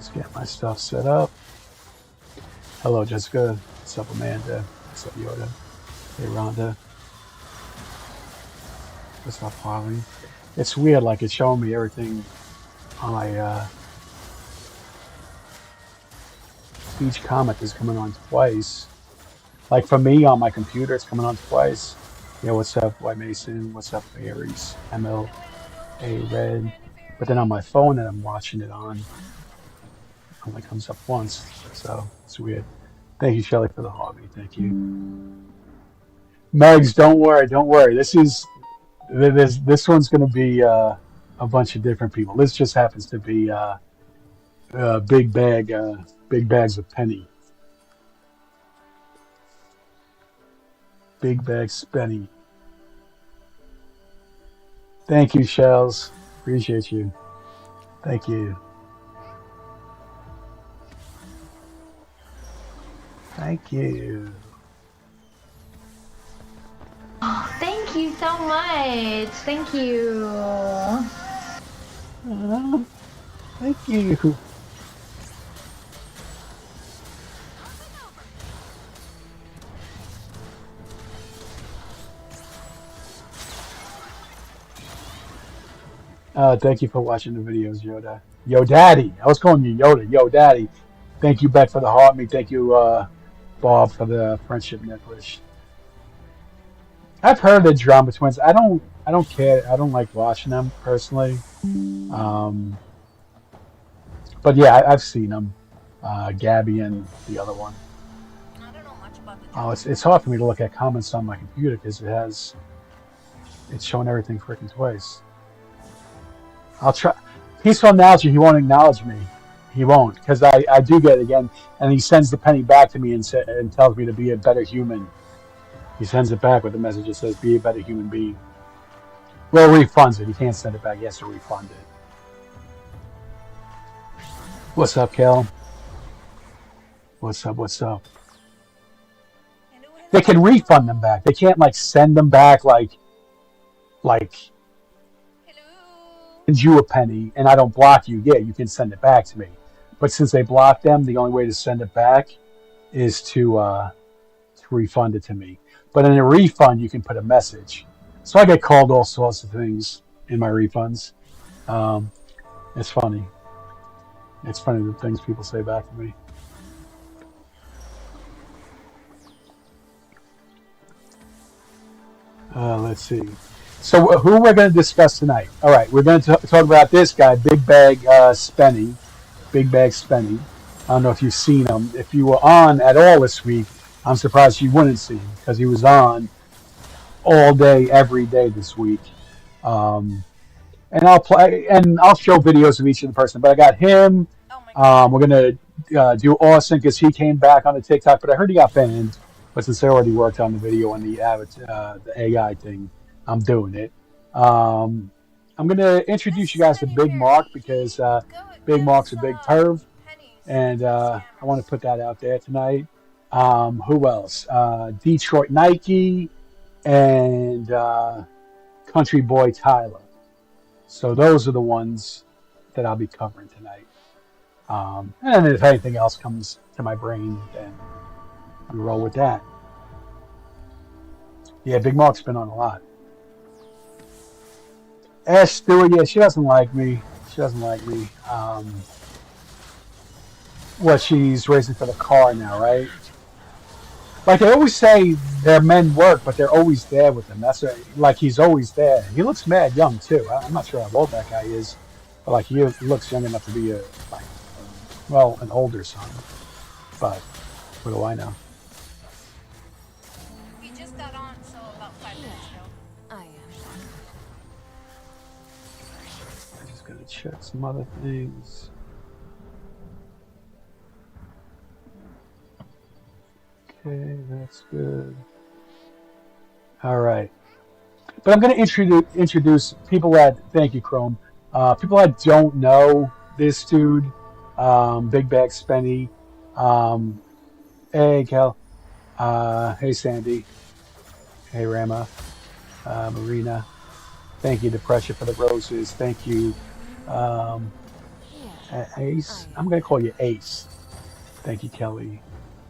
Let's get my stuff set up. Hello, Jessica. What's up, Amanda? What's up, Yoda? Hey, Rhonda. What's up, Harley? It's weird, like it's showing me everything on my speech comment is coming on twice. Like for me on my computer, it's coming on twice. Yeah, what's up, White Mason? What's up, Aries? MLA Red. But then on my phone that I'm watching it on, it only comes up once. So it's weird. Thank you, Shelly, for the hobby. Thank you. Megs, don't worry, don't worry. This one's gonna be a bunch of different people. This just happens to be big bags of penny, big bags penny. Thank you, Shells. Appreciate you. Thank you. Thank you. Oh, thank you so much. Thank you. Thank you. Thank you for watching the videos, Yoda. Yo, Daddy. I was calling you Yoda. Yo, Daddy. Thank you, Beck, for the heart me. Thank you, Bob, for the friendship necklace. I've heard the Drama Twins. I don't care. I don't like watching them personally. Um, but yeah, I've seen them. Gabby and the other one. Oh, it's hard for me to look at comments on my computer because it's showing everything freaking twice. I'll try. Peaceful analogy. He won't acknowledge me. He won't because I do get it again, and he sends the penny back to me and tells me to be a better human. He sends it back with a message that says, "Be a better human being." Well, refunds it. He can't send it back. He has to refund it. What's up, Kel? What's up? What's up? They can refund them back. They can't like send them back like send you a penny and I don't block you. Yeah, you can send it back to me. But since they block them, the only way to send it back is to refund it to me. But in a refund, you can put a message. So I get called all sorts of things in my refunds. Um, it's funny. It's funny the things people say back to me. Let's see. So who we're going to discuss tonight? All right, we're going to talk about this guy, Big Bag Spenny. Big Bag Spenny. I don't know if you've seen him. If you were on at all this week, I'm surprised you wouldn't see him because he was on all day, every day this week. Um, and I'll show videos of each of the person. But I got him. We're gonna do Austin because he came back on the TikTok, but I heard he got banned. But since I already worked on the video on the AI thing, I'm doing it. Um, I'm gonna introduce you guys to Big Mark because Big Mark's a big perv, and I want to put that out there tonight. Who else? Detroit Nike and Country Boy Tyler. So those are the ones that I'll be covering tonight. And if anything else comes to my brain, then we roll with that. Yeah, Big Mark's been on a lot. Ash Stewart, yeah, she doesn't like me. She doesn't like me. What, she's racing for the car now, right? Like they always say their men work, but they're always there with them. Like he's always there. He looks mad young too. I'm not sure how old that guy is, but like he looks young enough to be like well an older son. But what do I know? We just got on, so about 5 minutes ago. I am. I'm just gonna check some other things. Okay, that's good. All right. But I'm going to introduce people that thank you, Chrome. People that don't know this dude, Big Bag Spenny. Um, hey, Kel. Hey, Sandy. Hey, Rama. Marina. Thank you, Depression, for the roses. Thank you, um, Ace. I'm gonna call you Ace. Thank you, Kelly,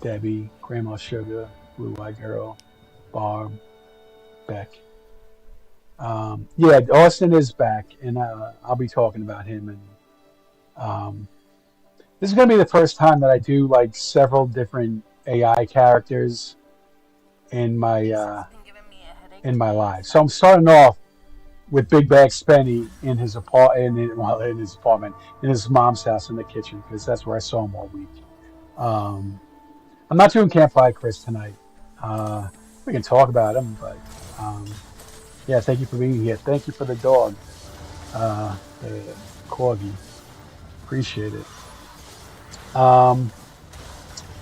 Debbie, Grandma Sugar, Blue Eyed Girl, Barb, Beck. Yeah, Austin is back, and I'll be talking about him. And um, this is gonna be the first time that I do like several different AI characters in my This has been giving me a headache in my today, life. So so I'm starting off with Big Bag Spenny in his well, in his apartment, in his mom's house in the kitchen, because that's where I saw him all week. Um, I'm not doing Campfire Chris tonight. Uh, we can talk about him, but yeah, thank you for being here. Thank you for the dog, the corgi. Appreciate it. Um,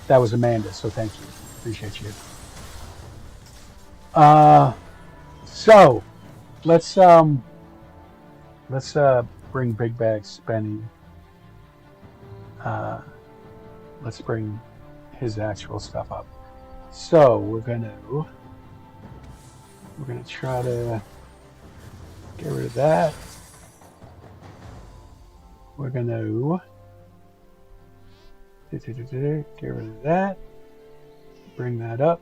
that was Amanda, so thank you. Appreciate you. Uh, so let's let's bring Big Bag Spenny. Uh, let's bring his actual stuff up. So we're gonna try to get rid of that. We're gonna get rid of that. Bring that up.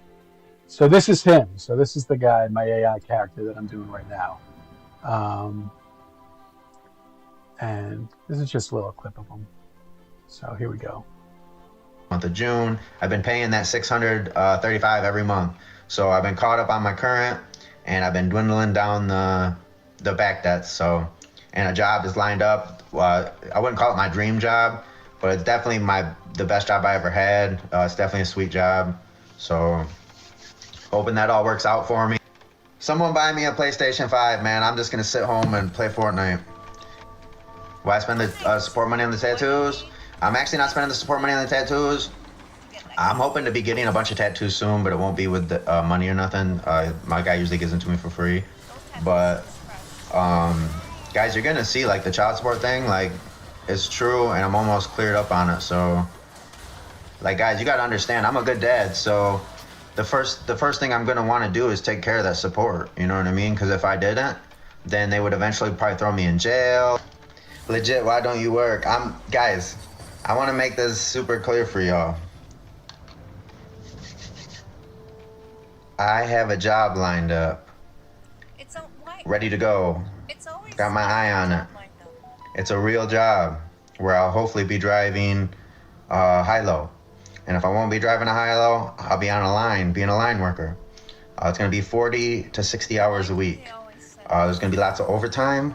So this is him. So this is the guy, my AI character that I'm doing right now. Um, and this is just a little clip of him. So here we go. Month of June, I've been paying that 635 every month. So I've been caught up on my current, and I've been dwindling down the back debts. So, and a job is lined up. I wouldn't call it my dream job, but it's definitely the best job I ever had. It's definitely a sweet job. So, hoping that all works out for me. Someone buy me a PlayStation 5, man. I'm just gonna sit home and play Fortnite. Why spend the support money on the tattoos? I'm actually not spending the support money on the tattoos. I'm hoping to be getting a bunch of tattoos soon, but it won't be with the, money or nothing. My guy usually gives them to me for free. But, guys, you're gonna see, like, the child support thing, like, it's true, and I'm almost cleared up on it. So, like, guys, you gotta understand, I'm a good dad, so the first thing I'm gonna want to do is take care of that support. You know what I mean? Because if I didn't, then they would eventually probably throw me in jail. Legit, why don't you work? Guys, I want to make this super clear for y'all. I have a job lined up, it's a why? ready to go. It's always Got my eye on it. like that. It's a real job where I'll hopefully be driving high-low. And if I won't be driving a high-low, I'll be on a line, being a line worker. It's going to be 40 to 60 hours a week. They always say There's going to be lots of overtime.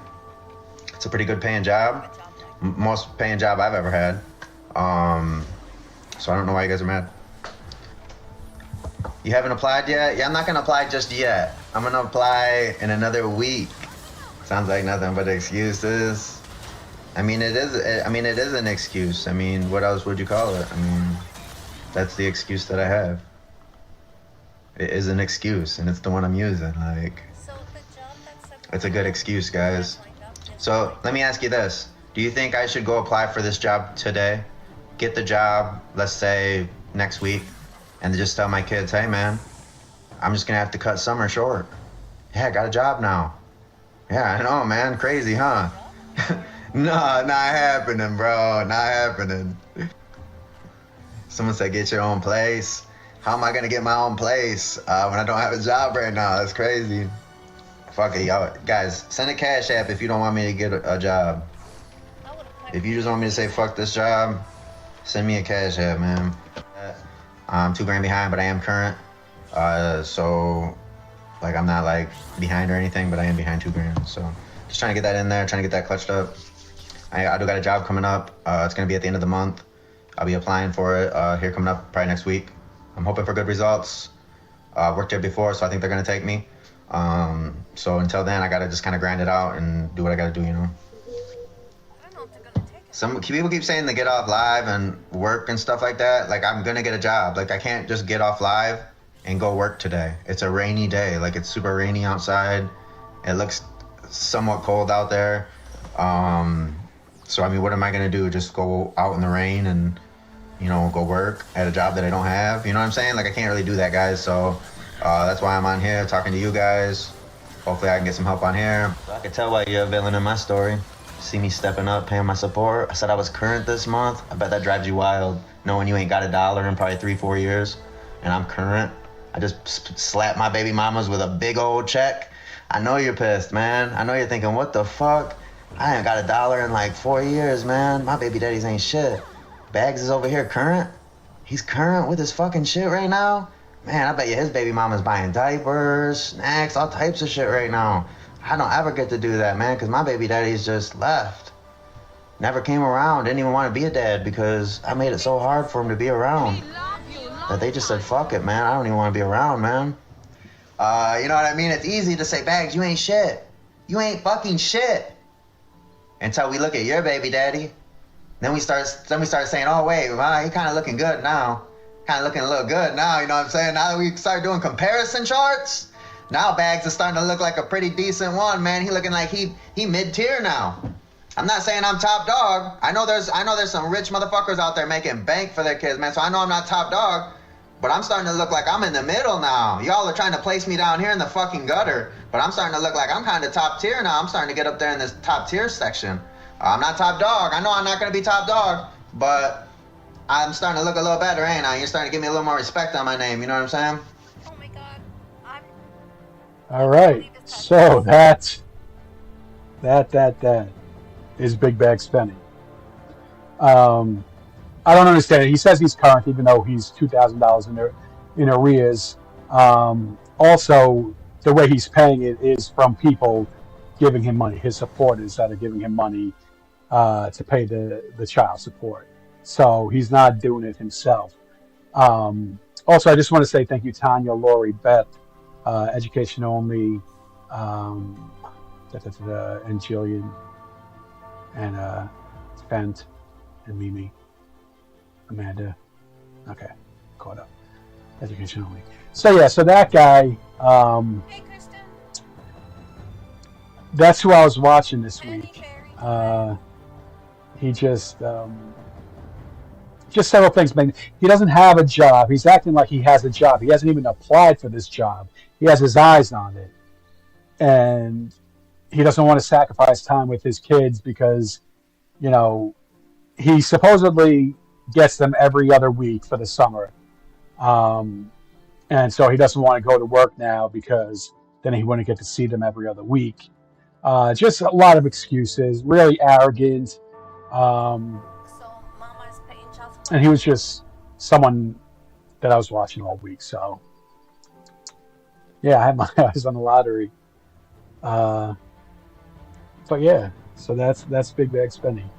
It's a pretty good paying job. a job like Most paying job I've ever had. So I don't know why you guys are mad. You haven't applied yet? Yeah, I'm not gonna apply just yet. I'm gonna apply in another week. Sounds like nothing but excuses. I mean, it is an excuse. I mean, what else would you call it? I mean, that's the excuse that I have. It is an excuse, and it's the one I'm using. Like, so the job that's it's a good excuse, guys. So let me ask you this. Do you think I should go apply for this job today? Get the job, let's say next week, and just tell my kids, hey man, I'm just gonna have to cut summer short. Yeah, I got a job now. Yeah, I know, man. Crazy, huh? No, not happening, bro. Not happening. Someone said get your own place. How am I gonna get my own place when I don't have a job right now? That's crazy. Fuck it, y'all. Guys, send a cash app if you don't want me to get a job. If you just want me to say fuck this job, send me a cash app, man. I'm $2 grand behind, but I am current. So, like, I'm not like behind or anything, but I am behind $2 grand. So, just trying to get that in there, trying to get that clutched up. I do got a job coming up. It's gonna be at the end of the month. I'll be applying for it here coming up probably next week. I'm hoping for good results. Worked there before, so I think they're gonna take me. So until then, I gotta just kind of grind it out and do what I gotta do, you know. I don't know if they're gonna take it. Some people keep saying to get off live and work and stuff like that. Like, I'm gonna get a job. Like, I can't just get off live and go work today. It's a rainy day. Like, it's super rainy outside. It looks somewhat cold out there. So I mean, what am I gonna do? Just go out in the rain and, you know, go work at a job that I don't have? You know what I'm saying? Like, I can't really do that, guys. So that's why I'm on here talking to you guys. Hopefully I can get some help on here. I can tell why you're a villain in my story. See me stepping up, paying my support. I said I was current this month. I bet that drives you wild, knowing you ain't got $1 in probably 3-4 years, and I'm current. I just slapped my baby mamas with a big old check. I know you're pissed, man. I know you're thinking, what the fuck? I ain't got $1 in like 4 years, man. My baby daddies ain't shit. Bags is over here current. He's current with his fucking shit right now. Man, I bet you his baby mama's buying diapers, snacks, all types of shit right now. I don't ever get to do that, man, because my baby daddy's just left. Never came around, didn't even want to be a dad because I made it so hard for him to be around that they just said, fuck it, man. I don't even want to be around, man. You know what I mean? It's easy to say, Bags, you ain't shit. You ain't fucking shit. Until we look at your baby daddy. Then we start saying, oh, wait, well, he kind of looking good now. Kind of looking a little good now, you know what I'm saying? Now that we start doing comparison charts, now Bags is starting to look like a pretty decent one, man. He looking like he mid-tier now. I'm not saying I'm top dog. I know there's some rich motherfuckers out there making bank for their kids, man. So I know I'm not top dog, but I'm starting to look like I'm in the middle now. Y'all are trying to place me down here in the fucking gutter, but I'm starting to look like I'm kind of top tier now. I'm starting to get up there in this top tier section. I'm not top dog. I know I'm not going to be top dog, but I'm starting to look a little better, ain't I? You're starting to give me a little more respect on my name. You know what I'm saying? Oh my god. All right. So that is Big Bag Spending. I don't understand it. He says he's current, even though he's $2,000 in arrears. Also, the way he's paying it is from people giving him money, his supporters that are giving him money to pay the child support. So he's not doing it himself. Also, I just want to say thank you, Tanya, Lori, Beth, Education Only, and Jillian, and Spent, and Mimi, Amanda. Okay, caught up. Education Only. So yeah, so that guy, Hey, Kristen. that's who I was watching this Penny week. Fairy. He just several things. But he doesn't have a job. He's acting like he has a job. He hasn't even applied for this job. He has his eyes on it, and he doesn't want to sacrifice time with his kids because, you know, he supposedly gets them every other week for the summer, and so he doesn't want to go to work now because then he wouldn't get to see them every other week. Just a lot of excuses, really arrogant. So, Mama is paying child support. And he was just someone that I was watching all week. So, yeah, I had my eyes on the lottery. But yeah, so that's Big Bag Spending.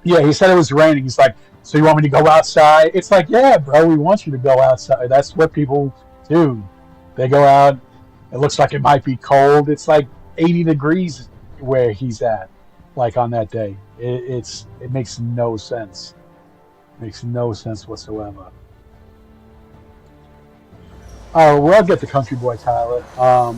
Yeah, he said it was raining. He's like, so you want me to go outside? It's like, yeah, bro, we want you to go outside. That's what people do. They go out. It looks like it might be cold. It's like 80 degrees where he's at, like on that day. It makes no sense. Makes no sense whatsoever. Oh, we'll get to Country Boy Tyler. I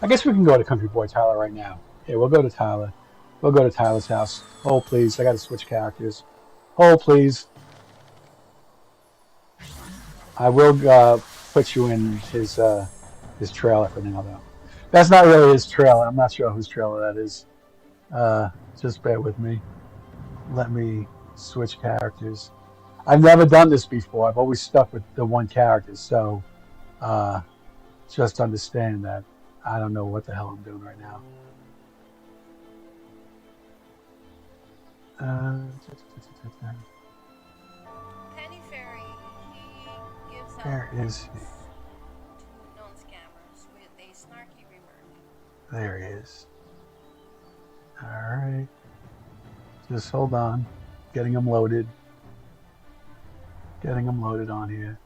guess we can go to Country Boy Tyler right now. Yeah, we'll go to Tyler. We'll go to Tyler's house. Hold, please. I got to switch characters. Hold, please. I will put you in his trailer for now, though. That's not really his trailer. I'm not sure whose trailer that is. Just bear with me. Let me switch characters. I've never done this before. I've always stuck with the one character, so just understand that I don't know what the hell I'm doing right now. Penny Fairy, he gives out Where is he? to known scammers with a snarky remark. There he is. Alright. Just hold on. Getting him loaded. Getting him loaded on here.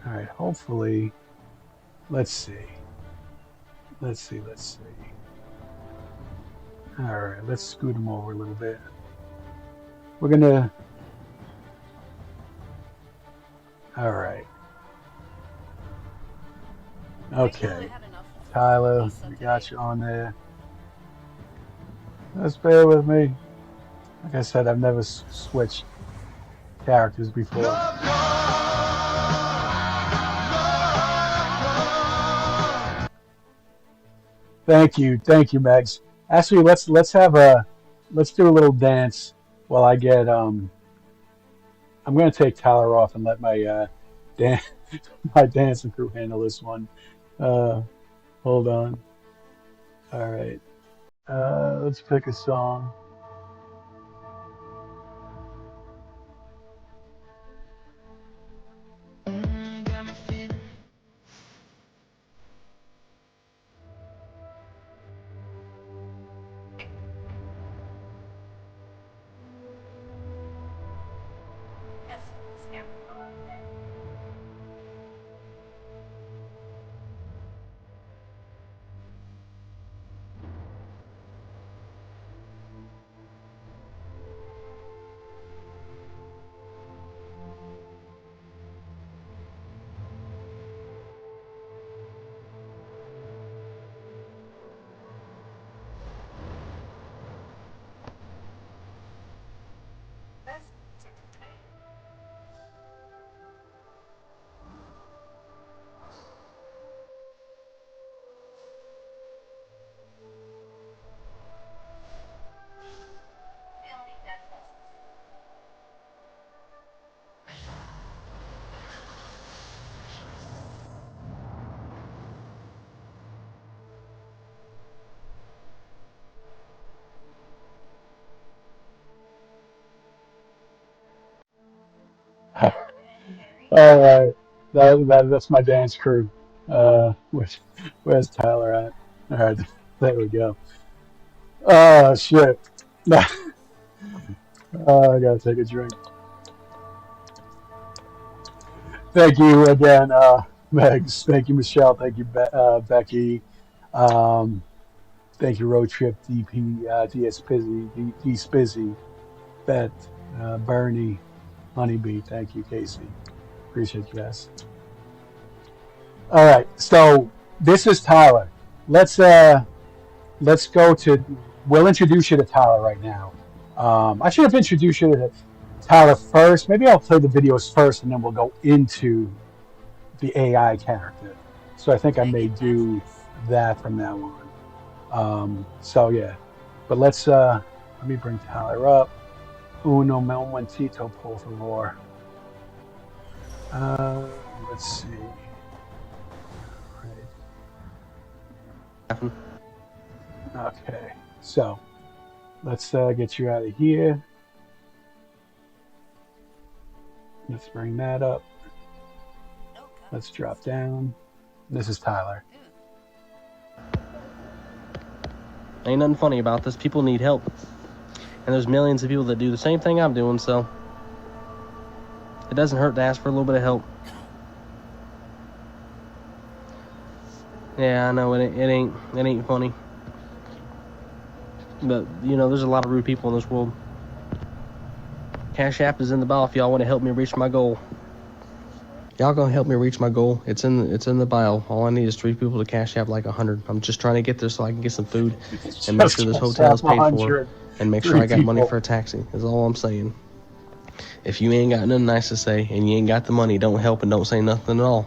Alright, hopefully. Let's see. Let's see. Alright, let's scoot him over a little bit. We're gonna. Alright. Okay. Tyler, we got you on there. Just bear with me. Like I said, I've never switched characters before. Thank you, Megs. Actually, let's do a little dance while I get I'm gonna take Tyler off and let my dan my dancing crew handle this one. Uh, hold on. All right. Let's pick a song. Yes, scammer. That's I don't think that's All right. That's my dance crew. Where's Tyler at? All right, there we go. Oh shit. I gotta take a drink. Thank you again, Megs. Thank you, Michelle. Thank you, Becky. Um, thank you, Road Trip, DP, DS Spizzy, D Spizzy, Bet, Bernie, Honeybee. Thank you, Casey. Appreciate you guys. All right, so this is Tyler. Let's go to. We'll introduce you to Tyler right now. I should have introduced you to Tyler first. Maybe I'll play the videos first, and then we'll go into the AI character. So I think I may do that from now on. So yeah, but let me bring Tyler up. Uno momentito, por favor. Let's see. Right. Okay, so let's get you out of here. Let's bring that up. Let's drop down. This is Tyler. Ain't nothing funny about this. People need help. And there's millions of people that do the same thing I'm doing, so it doesn't hurt to ask for a little bit of help. Yeah, I know it ain't funny. But, you know, there's a lot of rude people in this world. Cash App is in the bio if y'all want to help me reach my goal. Y'all gonna help me reach my goal. It's in the bio. All I need is 3 people to Cash App like 100. I'm just trying to get there so I can get some food and make sure this hotel is paid for and make sure I got money for a taxi. Is all I'm saying. If you ain't got nothing nice to say and you ain't got the money, don't help and don't say nothing at all.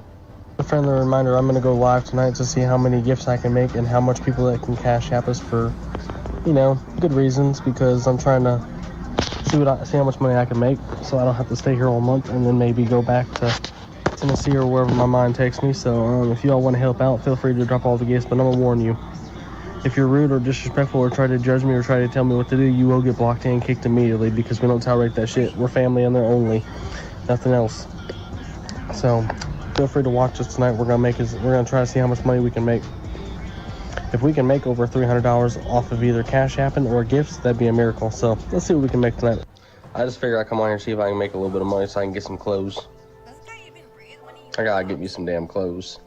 A friendly reminder, I'm gonna go live tonight to see how many gifts I can make and how much people that can Cash App us for, you know, good reasons, because I'm trying to see how much money I can make so I don't have to stay here all month and then maybe go back to Tennessee or wherever my mind takes me. So if you all want to help out, feel free to drop all the gifts, but I'm gonna warn you, if you're rude or disrespectful or try to judge me or try to tell me what to do, you will get blocked and kicked immediately, because we don't tolerate that shit. We're family and they're only, nothing else. So feel free to watch us tonight. We're gonna try to see how much money we can make. If we can make over $300 off of either Cash Apping or gifts, that'd be a miracle. So let's see what we can make tonight. I just figured I'd come on here and see if I can make a little bit of money so I can get some clothes. I gotta get me some damn clothes.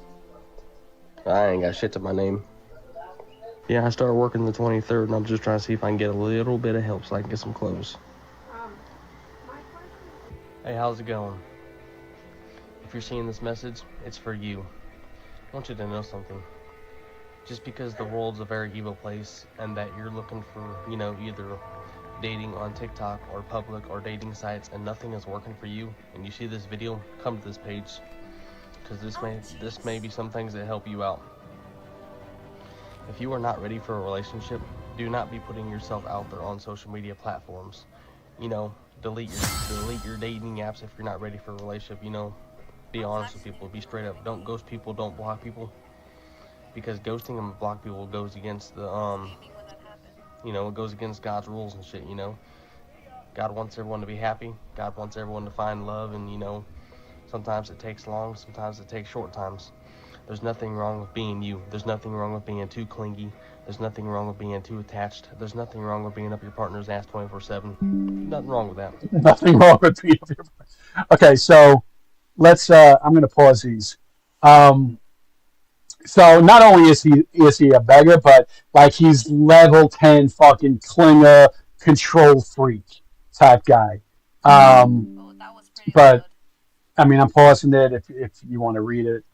I ain't got shit to my name. Yeah, I started working the 23rd, and I'm just trying to see if I can get a little bit of help so I can get some clothes. Hey, how's it going? If you're seeing this message, it's for you. I want you to know something. Just because the world's a very evil place and that you're looking for, you know, either dating on TikTok or public or dating sites and nothing is working for you, and you see this video, come to this page, because this may be some things that help you out. If you are not ready for a relationship, do not be putting yourself out there on social media platforms. You know, delete your dating apps if you're not ready for a relationship. You know, be honest with people, be straight up. Don't ghost people, don't block people, because ghosting and block people goes against the you know, it goes against God's rules and shit. You know, God wants everyone to be happy. God wants everyone to find love, and you know, sometimes it takes long, sometimes it takes short times. There's nothing wrong with being you. There's nothing wrong with being too clingy. There's nothing wrong with being too attached. There's nothing wrong with being up your partner's ass 24/7. Nothing wrong with that. Nothing wrong with being up your. Okay, so let's. I'm going to pause these. So not only is he a beggar, but like he's level 10 fucking clinger control freak type guy. Oh, that was pretty But loud. I mean, I'm pausing it if you want to read it.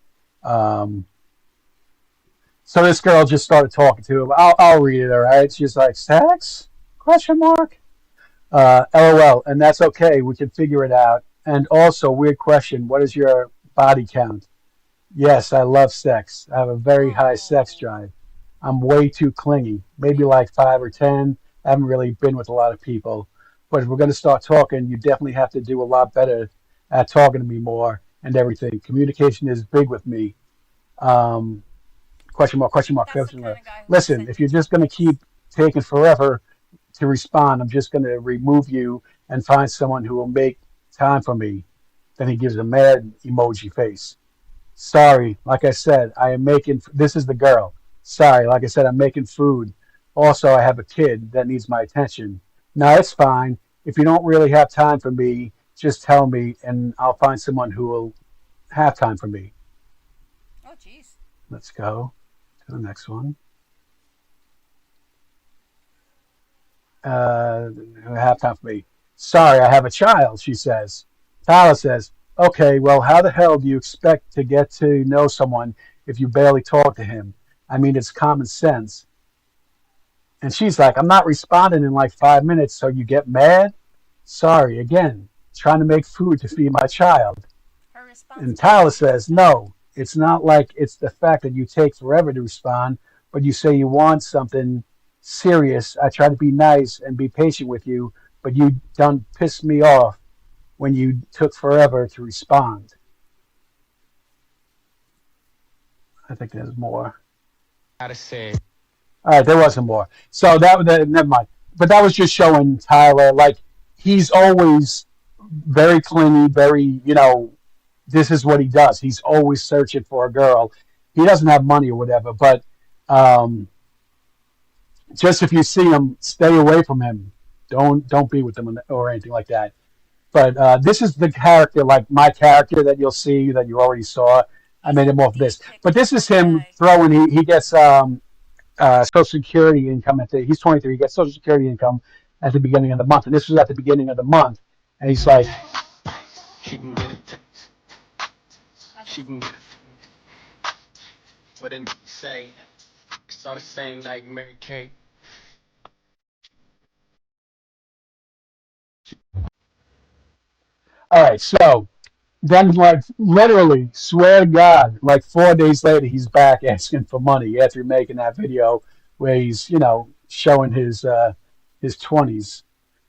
So this girl just started talking to him. I'll read it. All right. She's like, sex? Question mark. LOL. And that's okay. We can figure it out. And also, weird question. What is your body count? Yes, I love sex. I have a very high sex Oh, drive. I'm way too clingy. Maybe like 5 or 10. I haven't really been with a lot of people. But if we're going to start talking, you definitely have to do a lot better at talking to me more and everything. Communication is big with me. Um, question mark, that's the question kind mark. of guy who would Listen, send if you you're just going to pictures. keep taking forever to respond, I'm just going to remove you and find someone who will make time for me. Then he gives a mad emoji face. Sorry, like I said, I am making. This is the girl. Sorry, like I said, I'm making food. Also, I have a kid that needs my attention. No, it's fine. If you don't really have time for me, just tell me, and I'll find someone who will have time for me. Oh, jeez. Let's go to the next one. Have time for me. Sorry, I have a child, she says. Tyler says, okay, well, how the hell do you expect to get to know someone if you barely talk to him? I mean, it's common sense. And she's like, I'm not responding in like 5 minutes, so you get mad? Sorry, again, trying to make food to feed my child. Her response And made Tyler zero says, sense. no, it's not like it's the fact that you take forever to respond, but you say you want something serious. I try to be nice and be patient with you, but you done pissed me off when you took forever to respond. I think there's more. Gotta say, All right, there wasn't more. So never mind. But that was just showing Tyler, like, he's always very clingy, very, this is what he does. He's always searching for a girl. He doesn't have money or whatever, but um, just if you see him, stay away from him. Don't be with him or anything like that. But this is the character, like my character that you'll see that you already saw. I He's made a him off deep this. But picture this is kind of him guy. throwing. He gets Social Security income he's 23. He gets Social Security income at the beginning of the month, and this was at the beginning of the month. And he's like, she can get it. She That's can get it. But then say, start saying like Mary Kay. all right, so then, like, literally, swear to God, like 4 days later, he's back asking for money after making that video where he's, showing his 20s.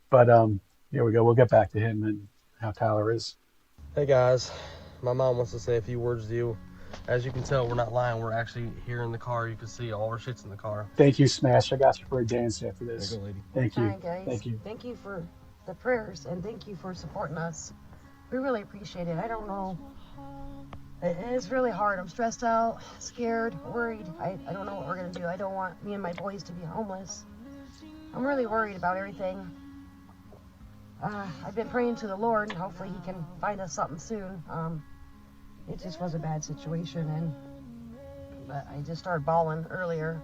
But here we go. We'll get back to him and how Tyler is. Hey guys, my mom wants to say a few words to you. As you can tell, we're not lying. We're actually here in the car. You can see all our shit's in the car. Thank you, Smash. I got you for a dance after There you this. go, lady. Thank All you. right, guys. Thank you. Thank you for the prayers and thank you for supporting us. We really appreciate it. I don't know. It's really hard. I'm stressed out, scared, worried. I don't know what we're going to do. I don't want me and my boys to be homeless. I'm really worried about everything. I've been praying to the Lord, and hopefully He can find us something soon. It just was a bad situation, but I just started bawling earlier.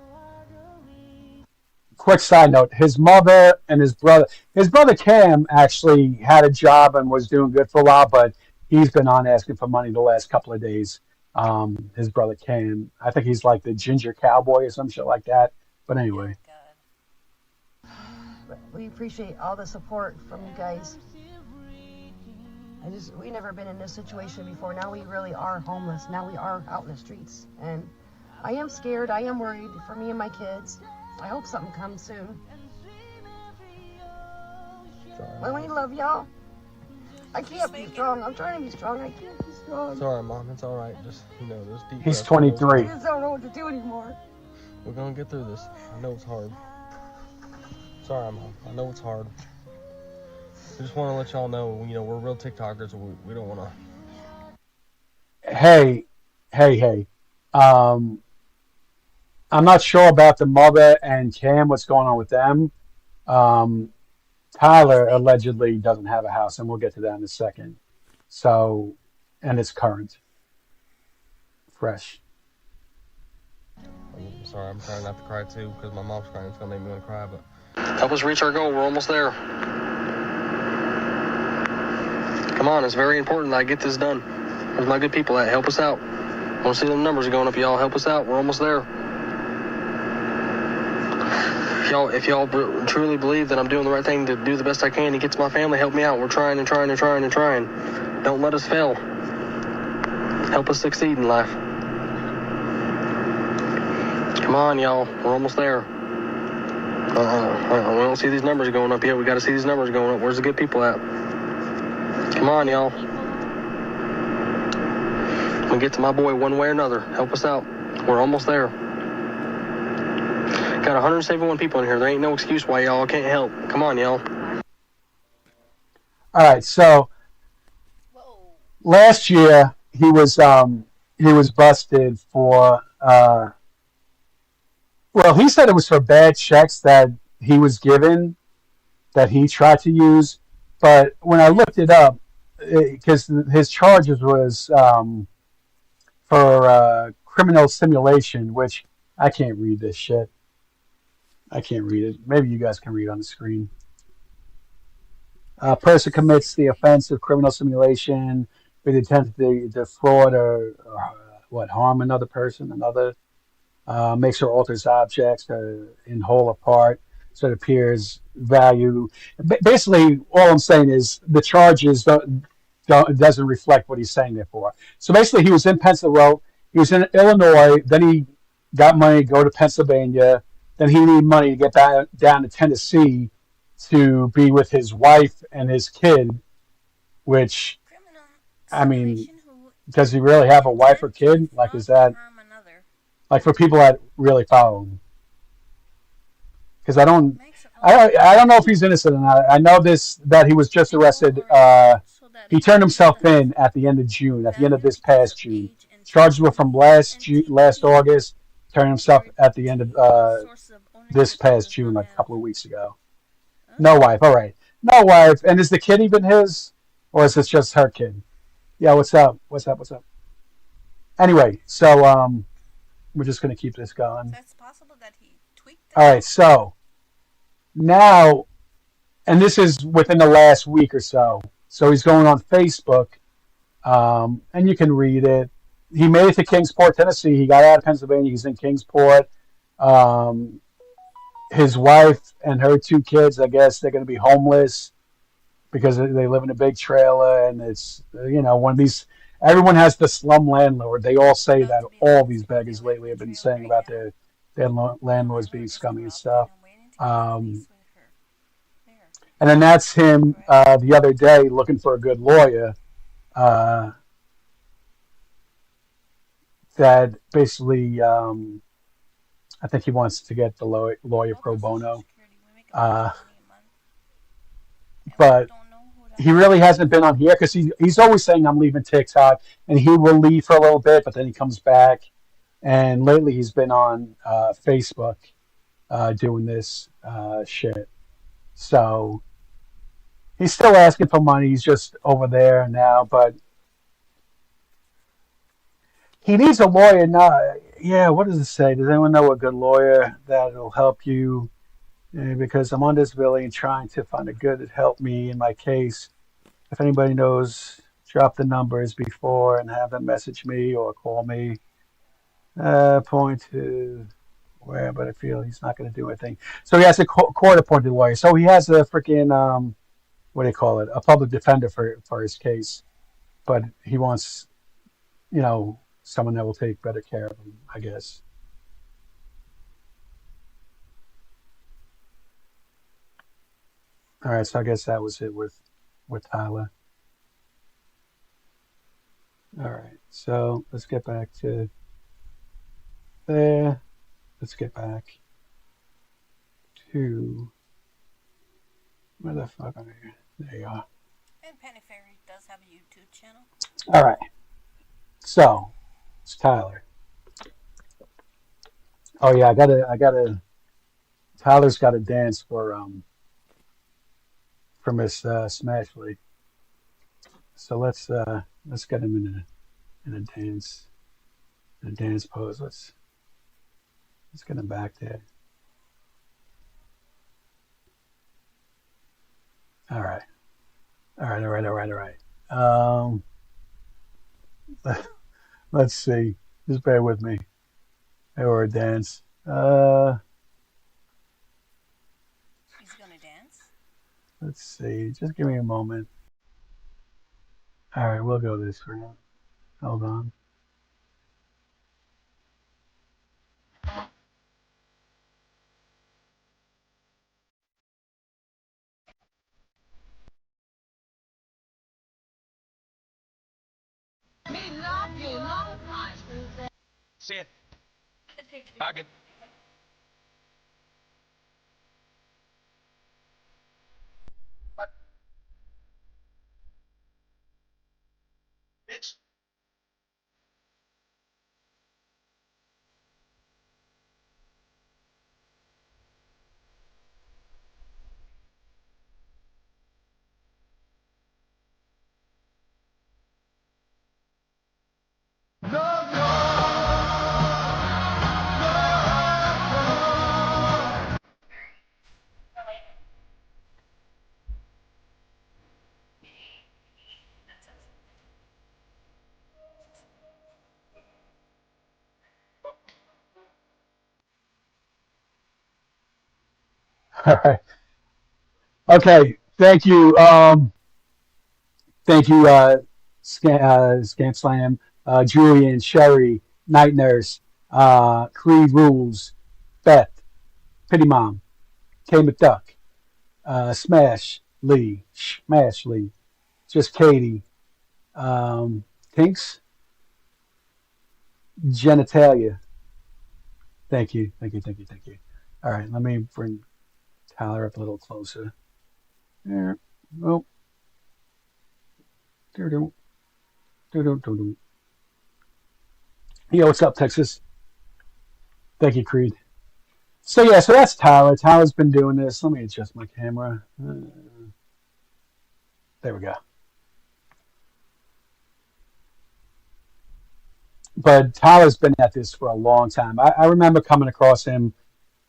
Quick side note: his mother and his brother Cam actually had a job and was doing good for a while, but he's been on asking for money the last couple of days. His brother Cam, I think he's like the ginger cowboy or some shit like that. But oh anyway, god. We appreciate all the support from you guys. We never been in this situation before. Now we really are homeless. Now we are out in the streets. And I am scared. I am worried for me and my kids. I hope something comes soon. But we love y'all. I can't be strong. I'm trying to be strong. I can't be strong. It's alright, Mom. It's alright. Just, those deep He's breaths. 23. I just don't know what to do anymore. We're gonna get through this. I know it's hard. It's alright, Mom. I know it's hard. I just want to let y'all know, we're real TikTokers. We don't want to. Hey. I'm not sure about the mother and Cam, what's going on with them. Tyler allegedly doesn't have a house, and we'll get to that in a second. So, and it's current. Fresh. I'm sorry, I'm trying not to cry too, because my mom's crying. It's going to make me want to cry, but help us reach our goal. We're almost there. Come on, it's very important that I get this done. Where's my good people at? Help us out. I want to see them numbers going up, y'all. Help us out. We're almost there. If y'all truly believe that I'm doing the right thing to do the best I can to get to my family, help me out. We're trying and trying and trying and trying. Don't let us fail. Help us succeed in life. Come on, y'all. We're almost there. We don't see these numbers going up yet. We got to see these numbers going up. Where's the good people at? Come on, y'all. We get to my boy one way or another. Help us out. We're almost there. Got 171 people in here. There ain't no excuse why y'all can't help. Come on, y'all. All right. So last year he was busted for. Well, he said it was for bad checks that he was given that he tried to use, but when I looked it up, because his charges was for criminal simulation, which I can't read this shit. I can't read it. Maybe you guys can read on the screen. A person commits the offense of criminal simulation with the intent to defraud or harm another person, makes or alters objects in whole or part, so it appears value. Basically, all I'm saying is the charges doesn't reflect what he's saying there for. So basically, he was in Pennsylvania, he was in Illinois, then he got money to go to Pennsylvania, then he needed money to get down to Tennessee to be with his wife and his kid, which, I mean, does he really have a wife or kid? Like, is that, like, for people that really follow him? Because I don't know if he's innocent or not. I know that he was just arrested. He turned himself in at the end of June, at the end of this past June. Charges were from last August. Turned himself at the end of this past June, like a couple of weeks ago. No wife. All right. No wife. And is the kid even his? Or is this just her kid? Yeah, what's up? Anyway, so we're just going to keep this going. So it's possible that he tweaked it. All right, so now, and this is within the last week or so. So he's going on Facebook, and you can read it. He made it to Kingsport, Tennessee. He got out of Pennsylvania. He's in Kingsport. His wife and her 2 kids, I guess, they're going to be homeless because they live in a big trailer, and it's, one of these. Everyone has the slum landlord. They all say that. All these beggars lately have been saying about their landlords being scummy and stuff. And then that's him the other day looking for a good lawyer that basically, I think he wants to get the lawyer pro bono. But he really hasn't been on here because he's always saying I'm leaving TikTok, and he will leave for a little bit, but then he comes back. And lately he's been on Facebook doing this shit. So he's still asking for money. He's just over there now, but he needs a lawyer now. Yeah, what does it say? Does anyone know a good lawyer that will help you? Because I'm on disability and trying to find a good that help me in my case. If anybody knows, drop the numbers before and have them message me or call me. Point to Well, but I feel he's not going to do anything. So he has a court-appointed lawyer. So he has a freaking what do you call it? A public defender for his case. But he wants, someone that will take better care of him, I guess. All right, so I guess that was it with Tyler. All right, so let's get back to there. Let's get back to where the fuck are you? There you are. And Penny Fairy does have a YouTube channel. All right, so it's Tyler. Oh yeah, I gotta. Tyler's got to dance for Miss Smashley. So let's get him in a dance pose. Let's get him back there. All right. Let's see. Just bear with me. Or a dance. He's gonna dance. Let's see. Just give me a moment. All right, we'll go this round. Hold on. See it. Target. What? Bitch. All right. Okay. Thank you. Thank you, Scam Slam, Julian, Sherry, Night Nurse, Creed Rules, Beth, Pity Mom, K McDuck, Smash Lee, Just Katie, Tinks, Genitalia. Thank you. All right, let me bring Tyler up a little closer. There. Oh. Do. Yo, what's up, Texas? Thank you, Creed. So yeah, so that's Tyler. Tyler's been doing this. Let me adjust my camera. There we go. But Tyler's been at this for a long time. I remember coming across him.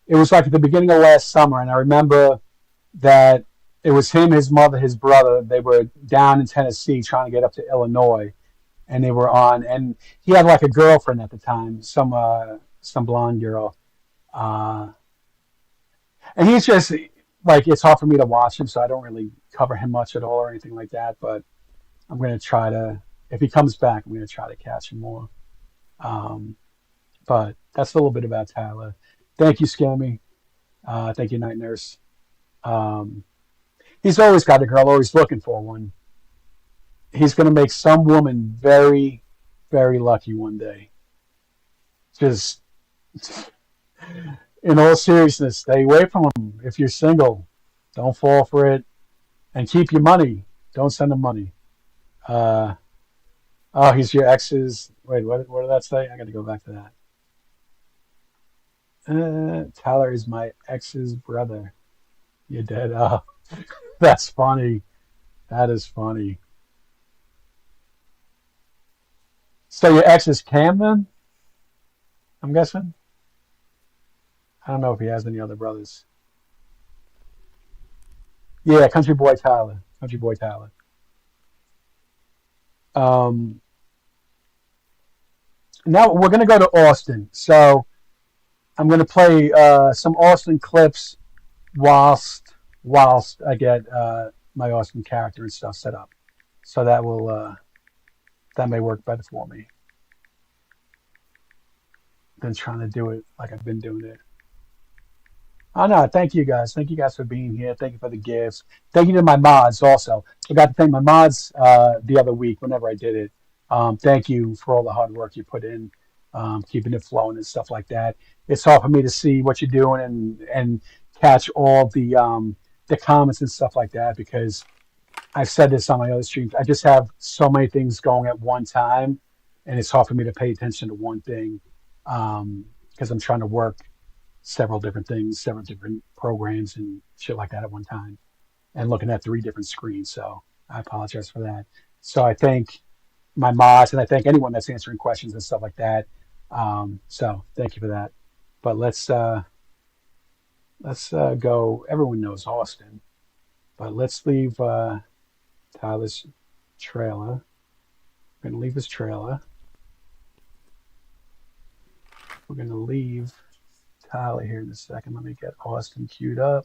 It was like at the beginning of last summer, and I remember that it was him, his mother, his brother. They were down in Tennessee trying to get up to Illinois, and they were on. And he had like a girlfriend at the time, some blonde girl. And he's just like, it's hard for me to watch him, so I don't really cover him much at all or anything like that. But I'm going to try to, if he comes back, I'm going to try to catch him more. But that's a little bit about Tyler. Thank you, Scammy. Thank you, Night Nurse. He's always got a girl, always looking for one. He's going to make some woman very, very lucky one day. Just, in all seriousness, stay away from him. If you're single, don't fall for it. And keep your money. Don't send him money. Oh, he's your ex's. Wait, what did that say? I got to go back to that. Tyler is my ex's brother. You dead? Oh, that's funny. That is funny. So your ex is Cam then? I'm guessing? I don't know if he has any other brothers. Yeah, Country Boy Tyler. Now we're going to go to Austin. So I'm going to play some Austin clips whilst I get my Austin character and stuff set up. So that may work better for me than trying to do it like I've been doing it. Oh no, thank you guys. Thank you guys for being here. Thank you for the gifts. Thank you to my mods also. Forgot to thank my mods the other week whenever I did it. Thank you for all the hard work you put in, keeping it flowing and stuff like that. It's hard for me to see what you're doing and catch all the comments and stuff like that because I've said this on my other streams. I just have so many things going at one time, and it's hard for me to pay attention to one thing because I'm trying to work several different things, several different programs and shit like that at one time, and looking at 3 different screens. So I apologize for that. So I thank my mods and I thank anyone that's answering questions and stuff like that. So thank you for that. But let's go. Everyone knows Austin, but let's leave Tyler's trailer. We're gonna leave his trailer. We're gonna leave Tyler here in a second. Let me get Austin queued up.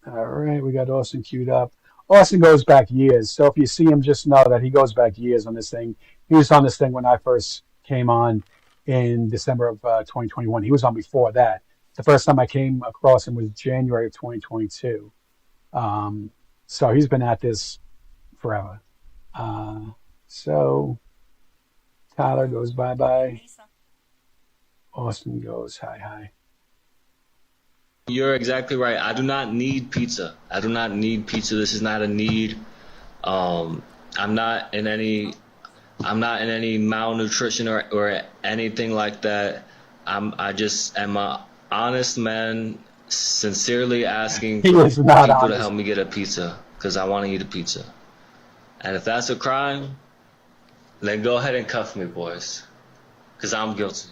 All right, we got Austin queued up. Austin goes back years, so if you see him, just know that he goes back years on this thing. He was on this thing when I first came on in December of 2021. He was on before that. The first time I came across him was January of 2022. So he's been at this forever. So Tyler goes bye-bye. Austin goes hi. You're exactly right. I do not need pizza. I do not need pizza. This is not a need. I'm not in any malnutrition or anything like that. I just am a honest man, sincerely asking for people to help me get a pizza because I want to eat a pizza. And if that's a crime, then go ahead and cuff me, boys, because I'm guilty.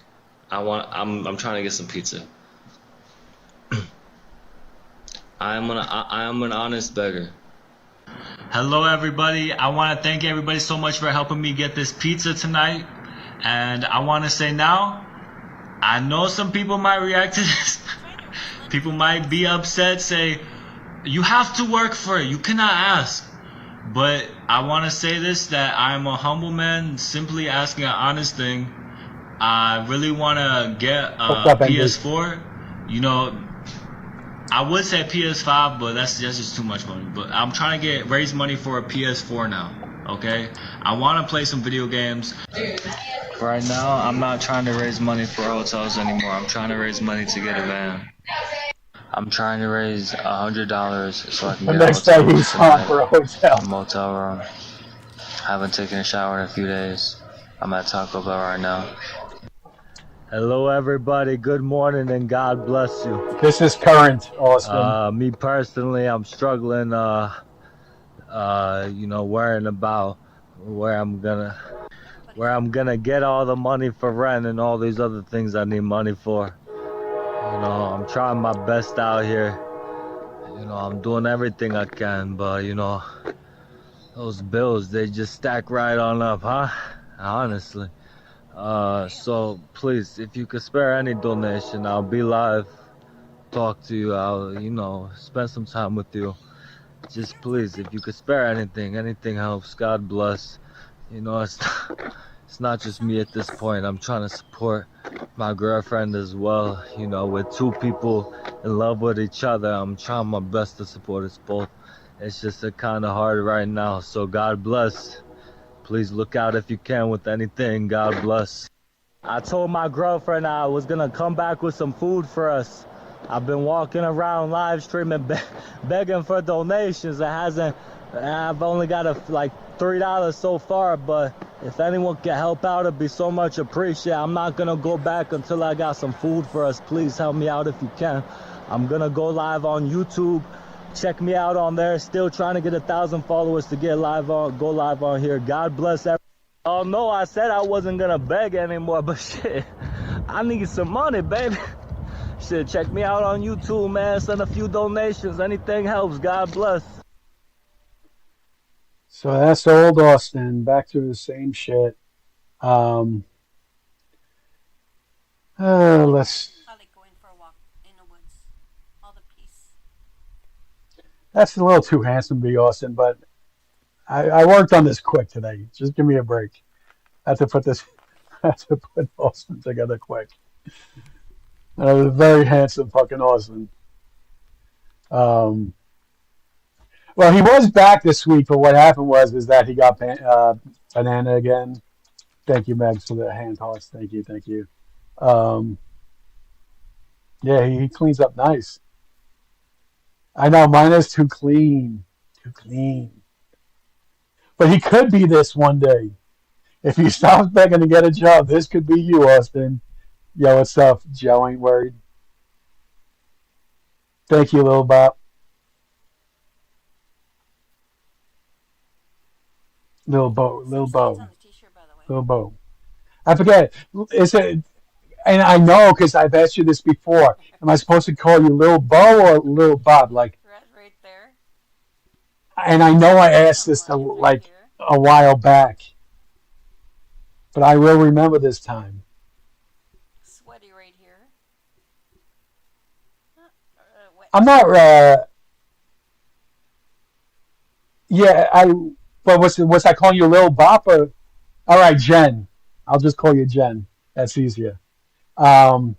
I'm trying to get some pizza. I am an honest beggar. Hello, everybody. I want to thank everybody so much for helping me get this pizza tonight. And I want to say now, I know some people might react to this. People might be upset, say, you have to work for it. You cannot ask. But I want to say this, that I'm a humble man, simply asking an honest thing. I really want to get a PS4. You know, I would say PS5, but that's just too much money. But I'm trying to raise money for a PS4 now, okay? I want to play some video games. Right now, I'm not trying to raise money for hotels anymore. I'm trying to raise money to get a van. I'm trying to raise $100 so I can get a motel room. I haven't taken a shower in a few days. I'm at Taco Bell right now. Hello, everybody. Good morning and God bless you. This is current, Austin. Me personally, I'm struggling, worrying about where I'm gonna get all the money for rent and all these other things I need money for. You know, I'm trying my best out here. You know, I'm doing everything I can, but you know, those bills, they just stack right on up, huh? Honestly. So please, if you could spare any donation, I'll be live, talk to you, I'll, spend some time with you. Just please, if you could spare anything helps. God bless. You know, it's not just me at this point. I'm trying to support my girlfriend as well. You know, with 2 people in love with each other, I'm trying my best to support us both. It's just kind of hard right now, so God bless. Please look out if you can with anything. God bless. I told my girlfriend I was gonna come back with some food for us. I've been walking around live streaming, begging for donations. I've only got $3 so far, but if anyone can help out, it'd be so much appreciated. I'm not gonna go back until I got some food for us. Please help me out if you can. I'm gonna go live on YouTube. Check me out on there. Still trying to get 1,000 followers to go live on here. God bless everyone. Oh no, I said I wasn't gonna beg anymore, but shit, I need some money, baby. Shit, check me out on YouTube, man. Send a few donations. Anything helps. God bless. So that's old Austin. Back to the same shit. Let's. I like going for a walk in the woods. All the peace. That's a little too handsome to be Austin, but I worked on this quick today. Just give me a break. I have to put this. I have to put Austin together quick. Very handsome fucking Austin. Well, he was back this week, but what happened was that he got banana again. Thank you, Megs, for the hand hearts. Thank you, thank you. Um, yeah, he cleans up nice. I know mine is too clean, too clean. But he could be this one day. If he stops begging to get a job, this could be you, Austin. Yo, what's up? Joe ain't worried. Thank you, Lil Bop. Lil Bo, Lil Bo, Lil Bo. I forget. Is it? And I know because I've asked you this before. Am I supposed to call you Lil Bo or Lil Bob? Like, Right there. and I know I asked this to like a while back, but I will remember this time. Sweaty right here. I'm not. Yeah, But was I calling you Lil Bop or? All right, Jen. I'll just call you Jen. That's easier. I'm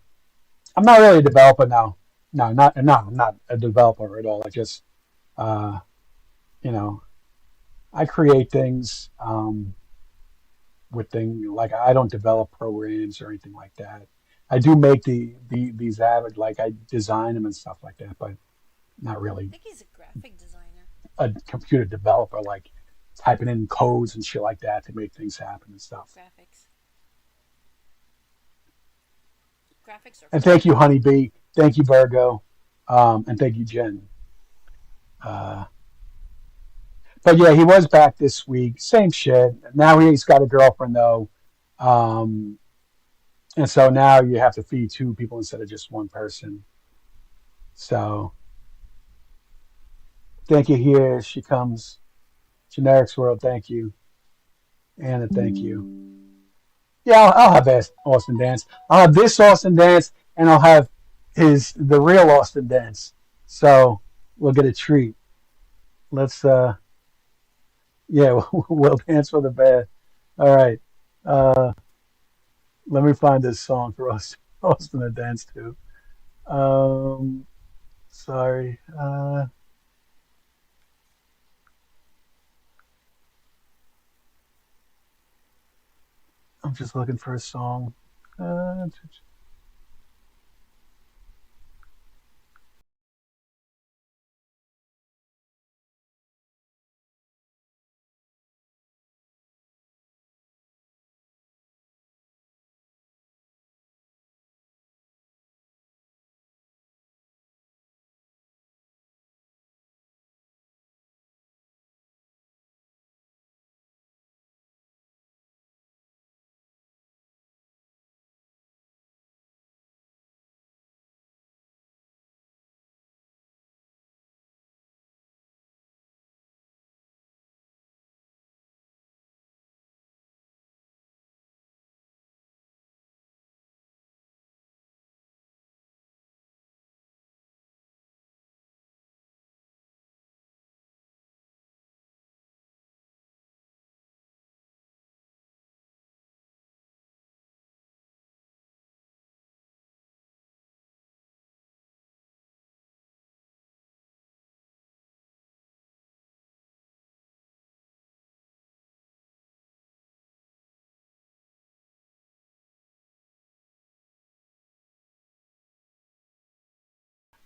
not really a developer now. No, I'm not a developer at all. I just, uh, you know, I create things with things like I don't develop programs or anything like that. I do make these avid like I design them and stuff like that, but not I really think he's a graphic designer. a computer developer like typing in codes and shit like that to make things happen and stuff. Graphics are And thank you, Honeybee. Thank you, Virgo. And thank you, Jen. But yeah, he was back this week. Same shit. Now he's got a girlfriend though. Um, and so now you have to feed two people instead of just one person. So thank you. Here she comes. Generics World, thank you. Anna, thank you. Yeah, I'll have Austin dance. I'll have this Austin dance, and I'll have the real Austin dance. So we'll get a treat. Let's yeah, we'll dance for the bear. All right. Let me find this song for Austin to dance to. Sorry. I'm just looking for a song.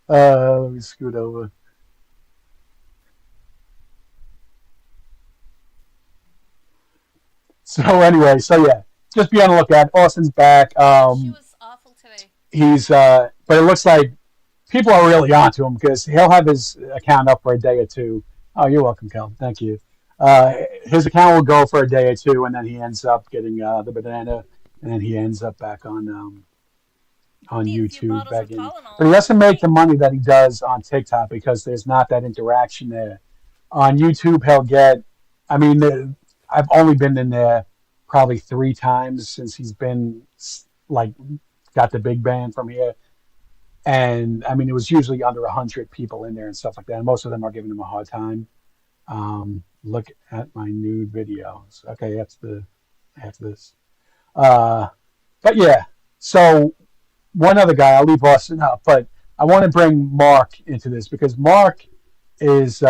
Let me scoot over. So anyway, yeah, just be on the lookout. Austin's back. She was awful today. He's but it looks like people are really onto him because he'll have his account up for a day or two. Oh, you're welcome, Kel. Thank you. His account will go for a day or two, and then he ends up getting the banana, and then he ends up back on YouTube begging. But he doesn't make the money that he does on TikTok because there's not that interaction there. On YouTube, he'll get. I mean, I've only been in there probably 3 times since he's been like got the big band from here. And I mean, it was usually under 100 people in there and stuff like that. And most of them are giving him a hard time. Look at my nude videos. Okay, after this. But yeah, so one other guy, I'll leave Austin out, but I want to bring Mark into this because Mark is,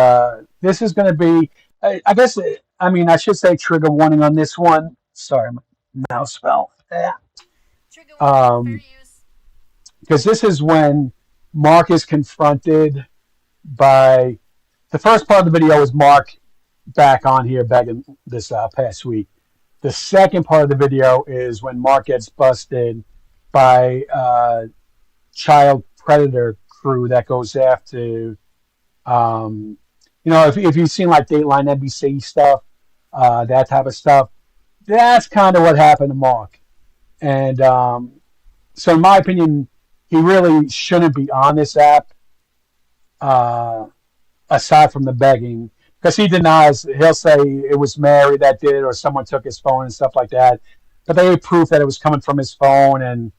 this is going to be, I guess, I mean, I should say trigger warning on this one. Sorry, my mouse fell. Yeah. Trigger warning, fair use. Because this is when Mark is confronted by, the first part of the video is Mark back on here begging this past week. The second part of the video is when Mark gets busted by child predator crew that goes after, you know, if you've seen like Dateline NBC stuff, that type of stuff, that's kind of what happened to Mark. And so in my opinion, he really shouldn't be on this app, aside from the begging. Because he denies, he'll say it was Mary that did it or someone took his phone and stuff like that. But they have proof that it was coming from his phone and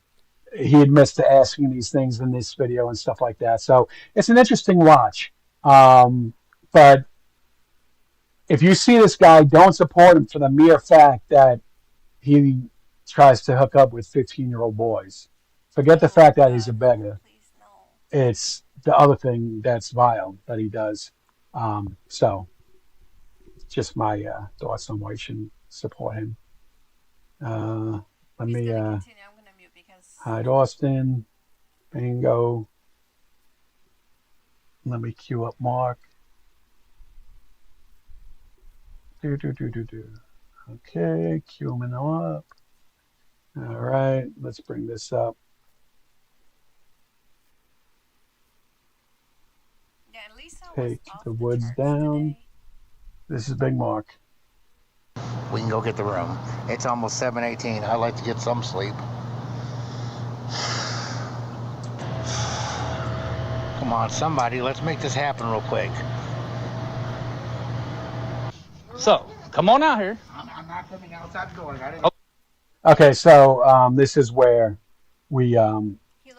he admits to asking these things in this video and stuff like that. So it's an interesting watch. But if you see this guy, don't support him for the mere fact that he tries to hook up with 15-year-old boys. Forget the fact that he's a beggar. It's the other thing that's vile that he does. So, just my thoughts on why you shouldn't support him. Let me hide Austin. Bingo. Let me queue up Mark. Okay, queue him up. All right, let's bring this up. Take the woods down. This is Big Mark. We can go get the room. It's almost 7:18. I'd like to get some sleep. Come on, somebody, let's make this happen real quick. So, come on out here. I'm not coming outside the door. Okay, so this is where we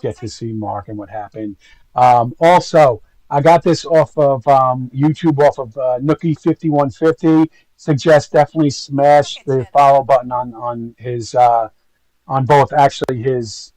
get to see Mark and what happened. Also, I got this off of YouTube, off of Nookie5150. Suggest definitely smash the follow button on his on both actually his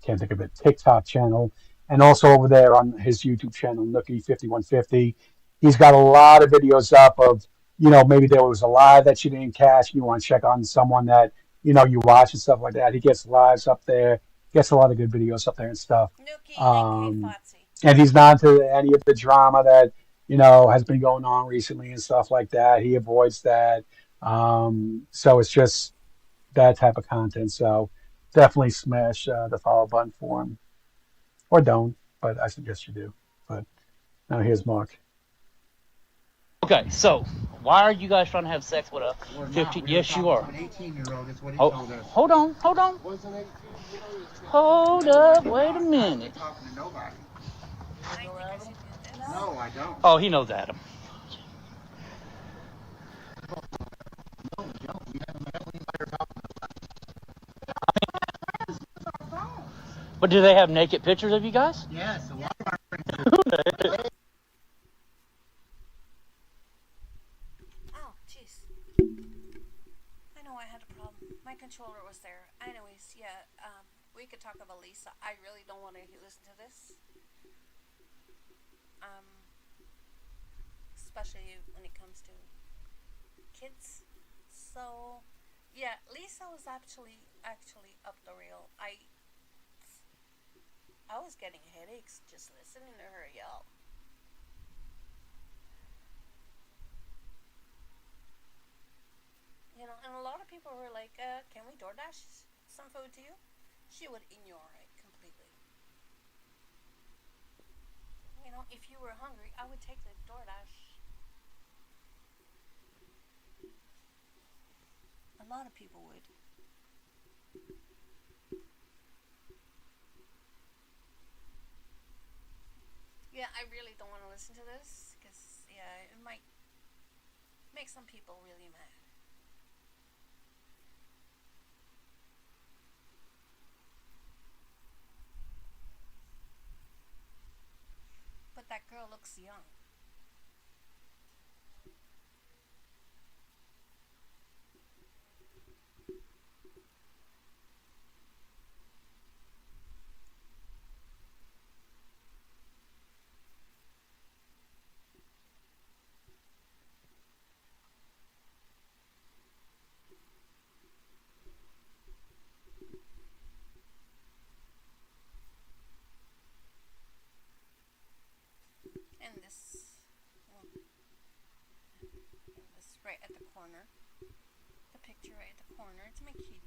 can't think of it, TikTok channel, and also over there on his YouTube channel, Nookie5150. He's got a lot of videos up of, you know, maybe there was a live that you didn't catch, you want to check on someone that, you know, you watch and stuff like that. He gets lives up there, gets a lot of good videos up there and stuff. And he's not into any of the drama that, you know, has been going on recently and stuff like that. He avoids that. So it's just that type of content. So definitely smash the follow button for him. Or don't, but I suggest you do. But now here's Mark. Okay, so why are you guys trying to have sex with a 15? Yes, you are. An 18-year-old is what he Oh, told us. hold on. Hold up, wait a minute. Talking to nobody. No, I don't. Oh, he knows Adam. But do they have naked pictures of you guys? Yes, a lot of our friends do. Oh, jeez. I know I had a problem. My controller was there. Anyways, yeah, we could talk about Lisa. I really don't want to listen to this. Especially when it comes to kids. So, yeah, Lisa was actually up the rail. I was getting headaches just listening to her yell. You know, and a lot of people were like, can we DoorDash some food to you? She would ignore it completely. You know, if you were hungry, I would take the DoorDash. A lot of people would. Yeah, I really don't want to listen to this because, yeah, it might make some people really mad. That girl looks young. And this right at the corner. The picture right at the corner. It's my kitty.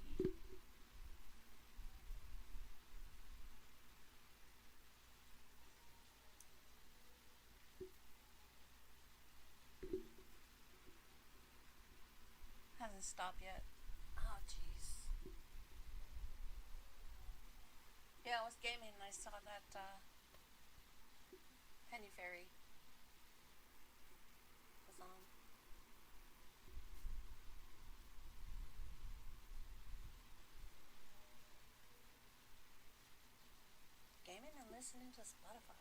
Hasn't stopped yet. Oh, jeez. Yeah, I was gaming and I saw that Penny Fairy was on. Gaming and listening to Spotify.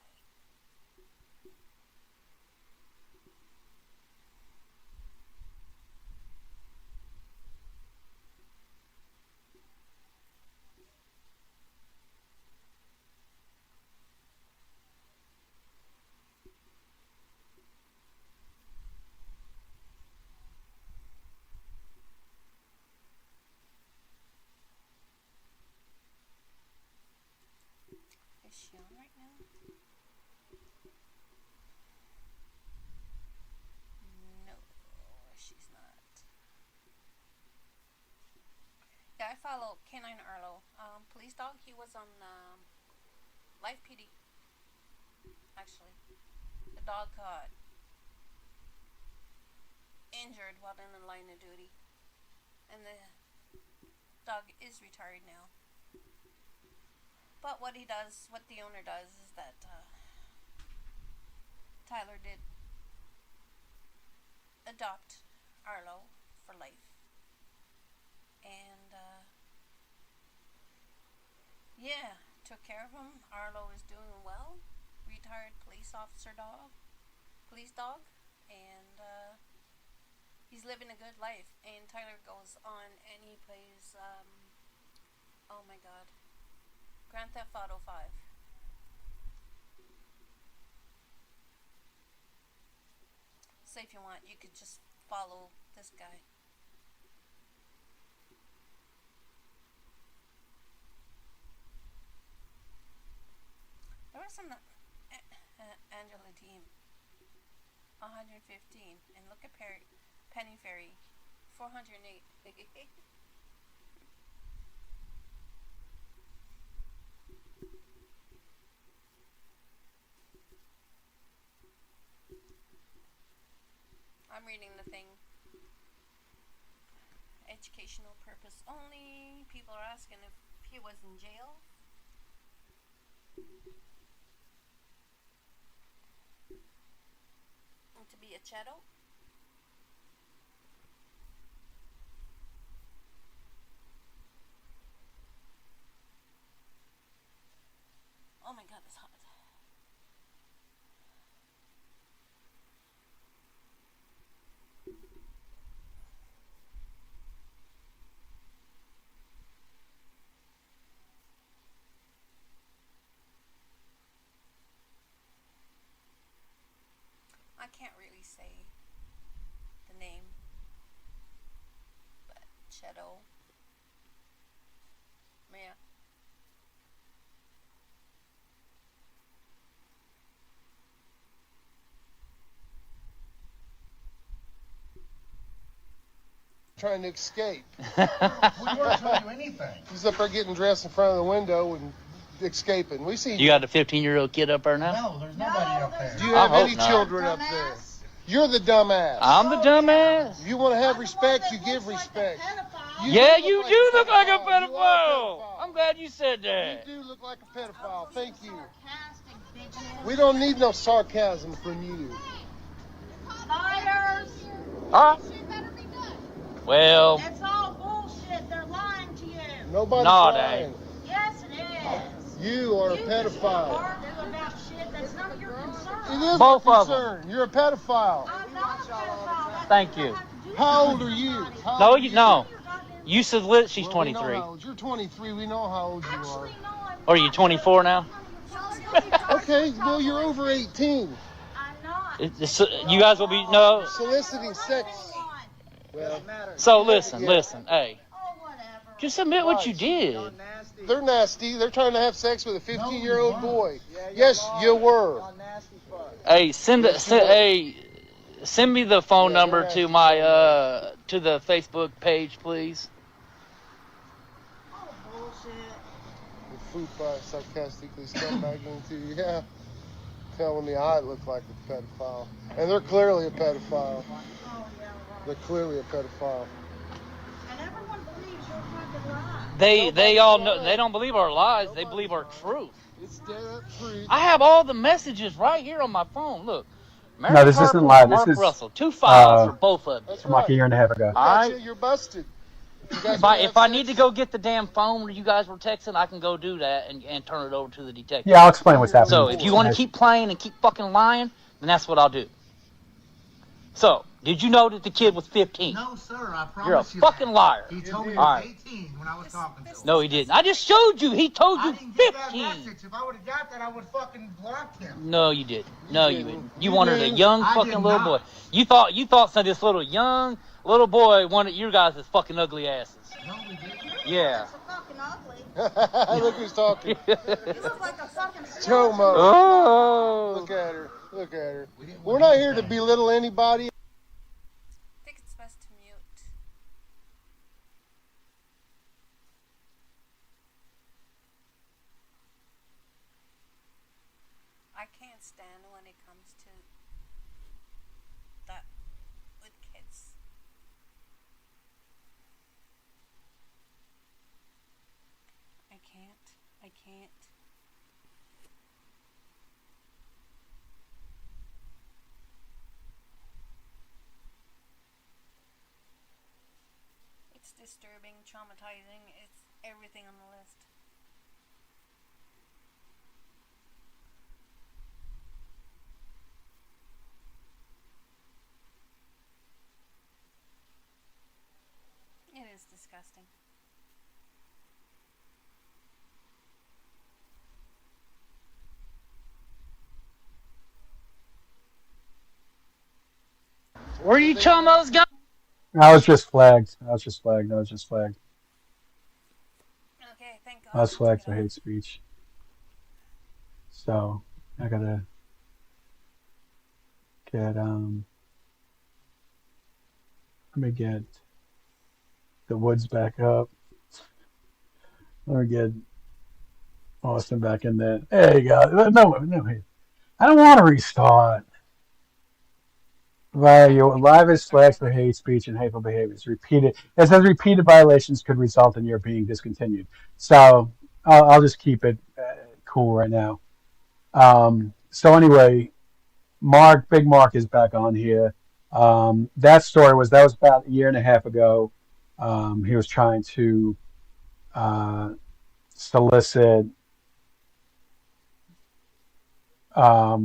Is she on right now? No, she's not. Yeah, I follow Canine Arlo. Police dog, he was on Live PD. Actually, the dog got injured while in the line of duty, and the dog is retired now. But what he does, what the owner does, is that Tyler did adopt Arlo for life. And, yeah, took care of him. Arlo is doing well. Retired police dog. And, he's living a good life. And Tyler goes on and he plays, oh my god, Grand Theft Auto 5. So if you want, you could just follow this guy. There was some Angela Deem, 115, and look at Penny Fairy, 408. I'm reading the thing. Educational purpose only. People are asking if he was in jail. And to be a chattel. Oh my god, it's hot. I can't really say the name, but Shadow. Yeah. Trying to escape. We weren't trying to do anything. He's up there getting dressed in front of the window and escaping. We see. You got a 15-year-old kid up there now? No, there's nobody up there. Do you have I hope any not. children up there? You're the dumbass. I'm the dumbass. If you want to have respect, you give respect. Yeah, you do look like a You are a pedophile. pedophile. I'm glad you said that. You do look like a pedophile. Thank you. We don't need no sarcasm from you. Liars! Huh? Shit better be done. Well, It's all bullshit. They're lying to you. Nobody's No, they lying. ain't. Yes, it is. You are a pedophile. Argue about shit that's none of your concern. It is Both a of them. concern. You're a pedophile. Thank you. How old are you? How No, old are you no. You said she's Well, we know 23. how old- You're 23. We know how old you are. Or are you 24 now? Okay, well, you're over 18. You guys will be no. Soliciting sex. Well, So listen. Hey, just admit what you did. they're nasty. They're trying to have sex with a 15-year-old boy. Yes, you were. Hey, send me the phone number to my to the Facebook page, please. Fruit by sarcastically scumbagging to you, yeah. Telling me I look like a pedophile. And they're clearly a pedophile. They're clearly a pedophile. They all know. They don't believe our lies. They believe our truth. It's dead up truth. I have all the messages right here on my phone. Look. No, this isn't live. This is Russell. 2 files for both of them. from like a year and a half ago. All right. You're busted. If I need to go get the damn phone where you guys were texting, I can go do that and turn it over to the detective. Yeah, I'll explain what's happening. So if you want to keep playing and keep fucking lying, then that's what I'll do. So, did you know that the kid was 15? No, sir. I promise You're a you fucking that. liar. He told me he All was right. 18 when I was talking to him. No, he didn't. I just showed you. He told you I didn't get that 15. message. If I would have got that, I would fucking block him. No, you didn't. No, you didn't. You wanted a young I fucking did little not. boy. You thought some this little young little boy wanted your guys' fucking ugly asses. No, we didn't. Yeah. Look who's talking. You look like a fucking Joe Mo. Oh. Look at her. Look at her. We're not here to belittle anybody. I think it's best to mute. I can't stand when it comes to that with kids. I can't. It's disturbing, traumatizing, it's everything on the list. It is disgusting. Where are you chomos go? I was just flagged. I was just flagged. Okay, thank God. I was flagged for hate speech. So I gotta get let me get the Woods back up. Let me get Austin back in there. There you go. No, I don't want to restart. Live is flagged for hate speech and hateful behaviors. It says repeated violations could result in your being discontinued. So I'll just keep it cool right now. So anyway, Big Mark is back on here. That was about a year and a half ago. He was trying to solicit a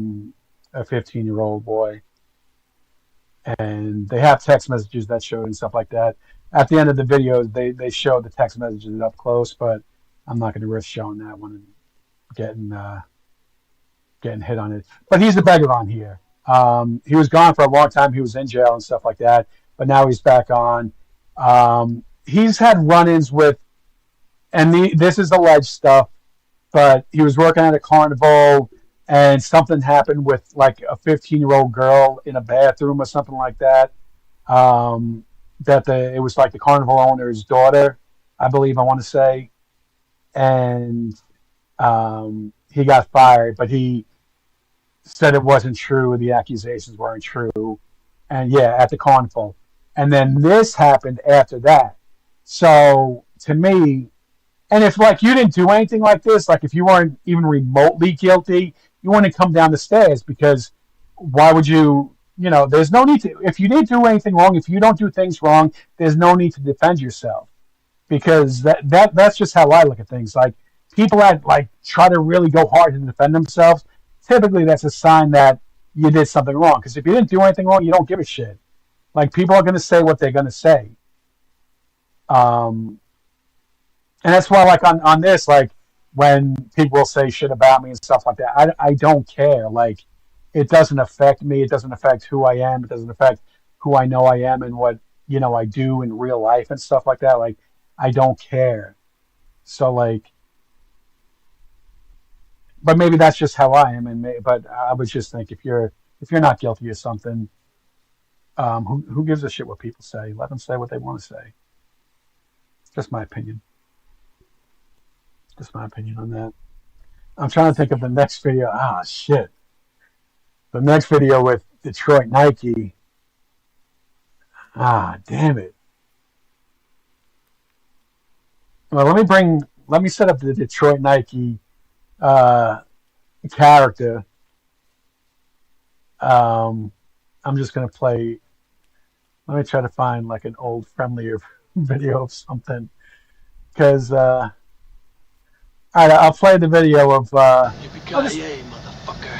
15-year-old boy. And they have text messages that show and stuff like that. At the end of the video, they show the text messages up close, but I'm not going to risk showing that one and getting hit on it. But he's the beggar on here. He was gone for a long time. He was in jail and stuff like that, but now he's back on. He's had run-ins with, and this is alleged stuff, but he was working at a carnival and something happened with like a 15-year-old girl in a bathroom or something like that. It was like the carnival owner's daughter, I believe I want to say. And he got fired, but he said it wasn't true. The accusations weren't true. And yeah, at the carnival. And then this happened after that. So to me, and if like you didn't do anything like this, like if you weren't even remotely guilty, you wouldn't come down the stairs, because why would you, there's no need to, if you didn't do anything wrong, if you don't do things wrong, there's no need to defend yourself, because that's just how I look at things. Like people that like try to really go hard to defend themselves, typically that's a sign that you did something wrong. Because if you didn't do anything wrong, you don't give a shit. Like, people are going to say what they're going to say. And that's why, like, on this, like, when people say shit about me and stuff like that, I don't care. Like, it doesn't affect me. It doesn't affect who I am. It doesn't affect who I know I am and what, you know, I do in real life and stuff like that. Like, I don't care. So, like, but maybe that's just how I am. But I would just think if you're not guilty of something, who gives a shit what people say? Let them say what they want to say. Just my opinion. Just my opinion on that. I'm trying to think of the next video. Ah, shit. The next video with Detroit Nike. Ah, damn it. Well, let me set up the Detroit Nike character. I'm just going to play. Let me try to find like an old, friendlier video of something. Because, all right, I'll play the video of. Yippee-ki-yay, motherfucker.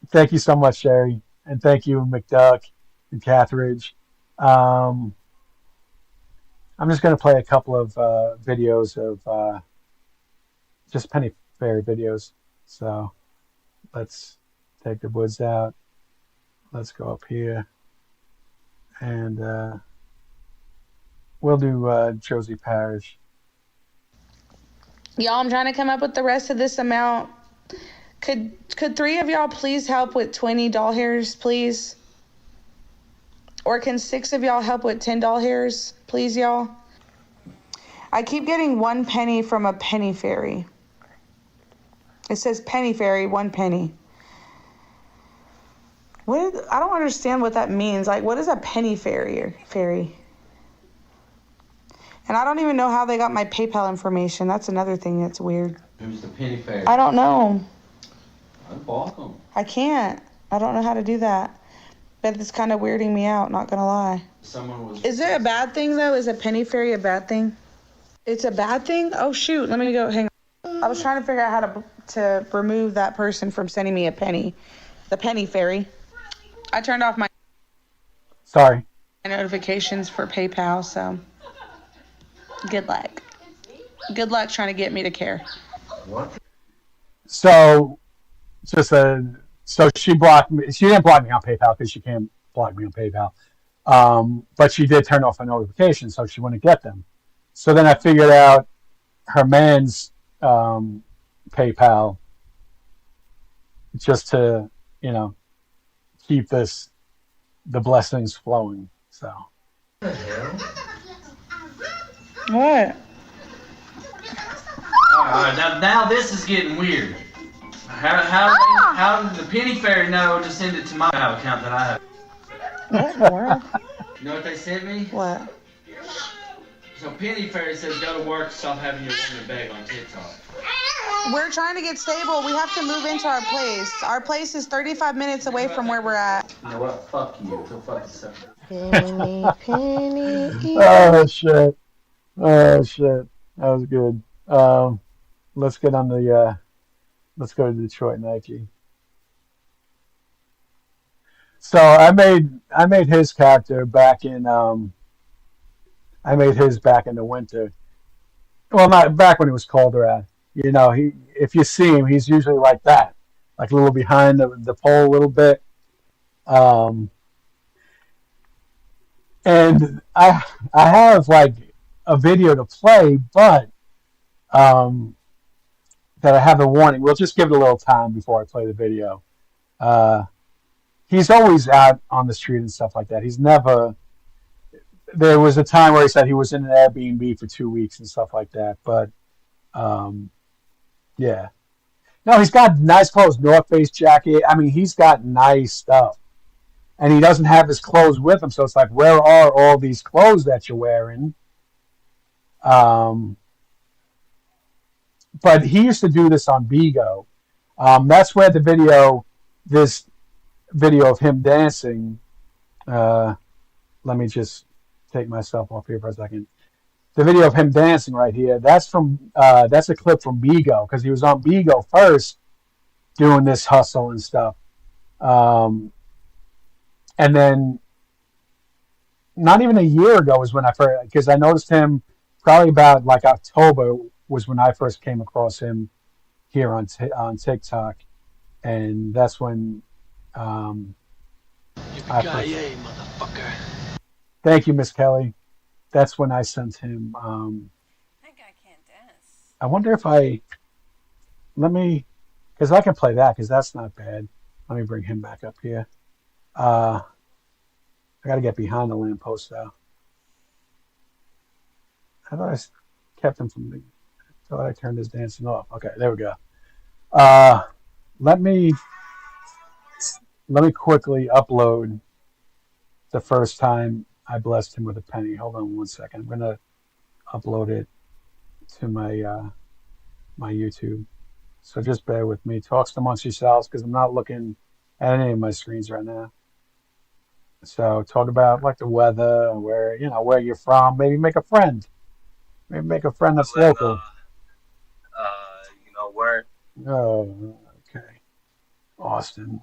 Thank you so much, Sherry. And thank you, McDuck and Cathridge. I'm just going to play a couple of videos of just Penny Ferry videos. So let's take the woods out. Let's go up here. And we'll do Josie Parish. Y'all, I'm trying to come up with the rest of this amount. Could 3 of y'all please help with 20 doll hairs, please? Or can 6 of y'all help with 10 doll hairs, please, y'all? I keep getting 1 penny from a penny fairy. It says penny fairy, 1 penny. I don't understand what that means. Like, what is a penny fairy? And I don't even know how they got my PayPal information. That's another thing that's weird. Who's the penny fairy? I don't know. Unblock them. I can't. I don't know how to do that. But it's kind of weirding me out, not gonna lie. Is it a bad thing, though? Is a penny fairy a bad thing? It's a bad thing? Oh, shoot. Let me go. Hang on. I was trying to figure out how to remove that person from sending me a penny. The penny fairy. I turned off my notifications for PayPal, so good luck. Good luck trying to get me to care. What? So, so she blocked me. She didn't block me on PayPal because she can't block me on PayPal. But she did turn off her notifications, so she wouldn't get them. So then I figured out her man's PayPal just to, you know, keep the blessings flowing. So. What? Alright, now this is getting weird. How did the penny fairy know to send it to my account that I have? What in the world? You know what they sent me? What? So penny fairy says go to work, stop having your woman beg on TikTok. We're trying to get stable. We have to move into our place. Our place is 35 minutes away from where we're at. You know what? Fuck you. Go fuck yourself. Penny. Oh shit. That was good. Let's get on the let's go to Detroit Nike. So I made his character back in I made his back in the winter. Well, not back when it was colder. You know, if you see him, he's usually like that, like a little behind the pole a little bit. And I have like a video to play, but that I have a warning. We'll just give it a little time before I play the video. He's always out on the street and stuff like that. He's never. There was a time where he said he was in an Airbnb for 2 weeks and stuff like that, but yeah. No, he's got nice clothes, North Face jacket. I mean, he's got nice stuff. And he doesn't have his clothes with him, so it's like, where are all these clothes that you're wearing? But he used to do this on Bigo. That's where this video of him dancing, let me just take myself off here for a second. The video of him dancing right here, that's a clip from Bigo, because he was on Bigo first doing this hustle and stuff. And then not even a year ago was when I first, because I noticed him probably about like October was when I first came across him here on TikTok, and that's when I first. Yippee-ki-yay, motherfucker. Thank you, Miss Kelly. That's when I sent him. That guy can't dance. I wonder if because I can play that because that's not bad. Let me bring him back up here. I got to get behind the lamppost though. I thought I kept him from the. I thought I turned his dancing off. Okay, there we go. Let me quickly upload the first time I blessed him with a penny. Hold on one second. I'm gonna upload it to my my YouTube. So just bear with me. Talks amongst yourselves because I'm not looking at any of my screens right now. So talk about like the weather, where you're from. Maybe make a friend. Maybe make a friend that's local. Where? Oh, okay. Austin.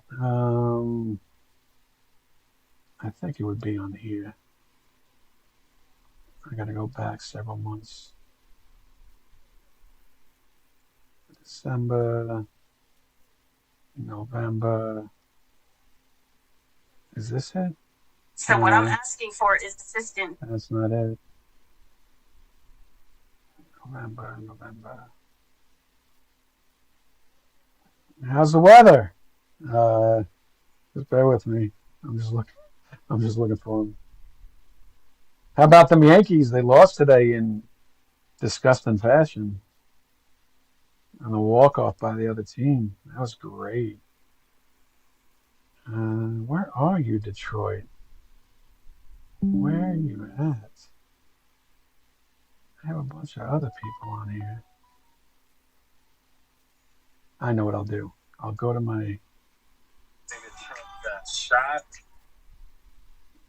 I think it would be on here. I gotta go back several months. December, November. Is this it? So what I'm asking for is assistance. That's not it. November. How's the weather? Just bear with me. I'm just looking for them. How about them Yankees? They lost today in disgusting fashion. On a walk-off by the other team. That was great. Where are you, Detroit? Where are you at? I have a bunch of other people on here. I know what I'll do. I'll go to my... Shot.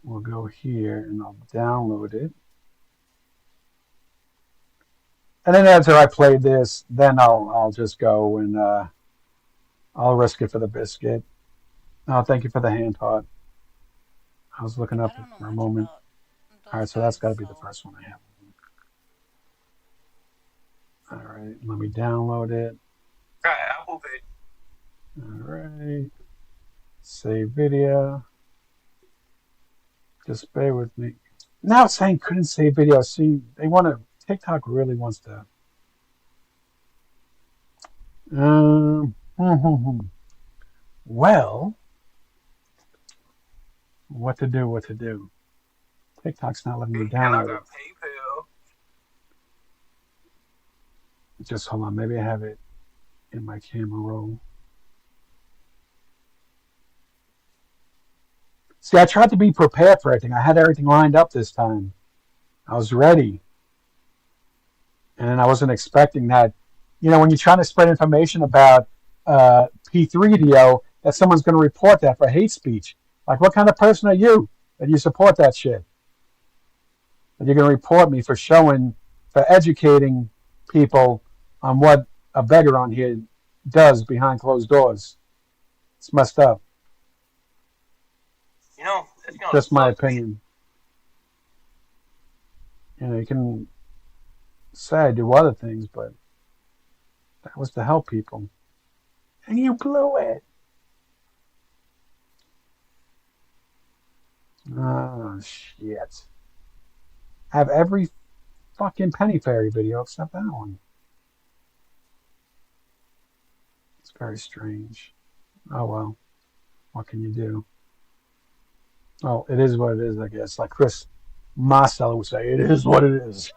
We'll go here and I'll download it. And then after I play this, then I'll just go and I'll risk it for the biscuit. Oh, thank you for the hand heart. I was looking up for a moment. All right, so that's got to be the first one I have. All right, let me download it. Apple Pay. All right. Save video. Just bear with me. Now it's saying couldn't save video. See, TikTok really wants to. Well, what to do? TikTok's not letting me download it. PayPal. Just hold on. Maybe I have it in my camera roll. See, I tried to be prepared for everything. I had everything lined up this time. I was ready. And I wasn't expecting that. When you're trying to spread information about P3DO, that someone's going to report that for hate speech. Like, what kind of person are you that you support that shit? That you're going to report me for educating people on what a beggar on here does behind closed doors. It's messed up. Just my opinion. You can say I do other things, but that was to help people. And you blew it. Oh, shit. I have every fucking Penny Fairy video except that one. It's very strange. Oh, well. What can you do? Oh, it is what it is, I guess. Like Chris Marcel would say, it is what it is.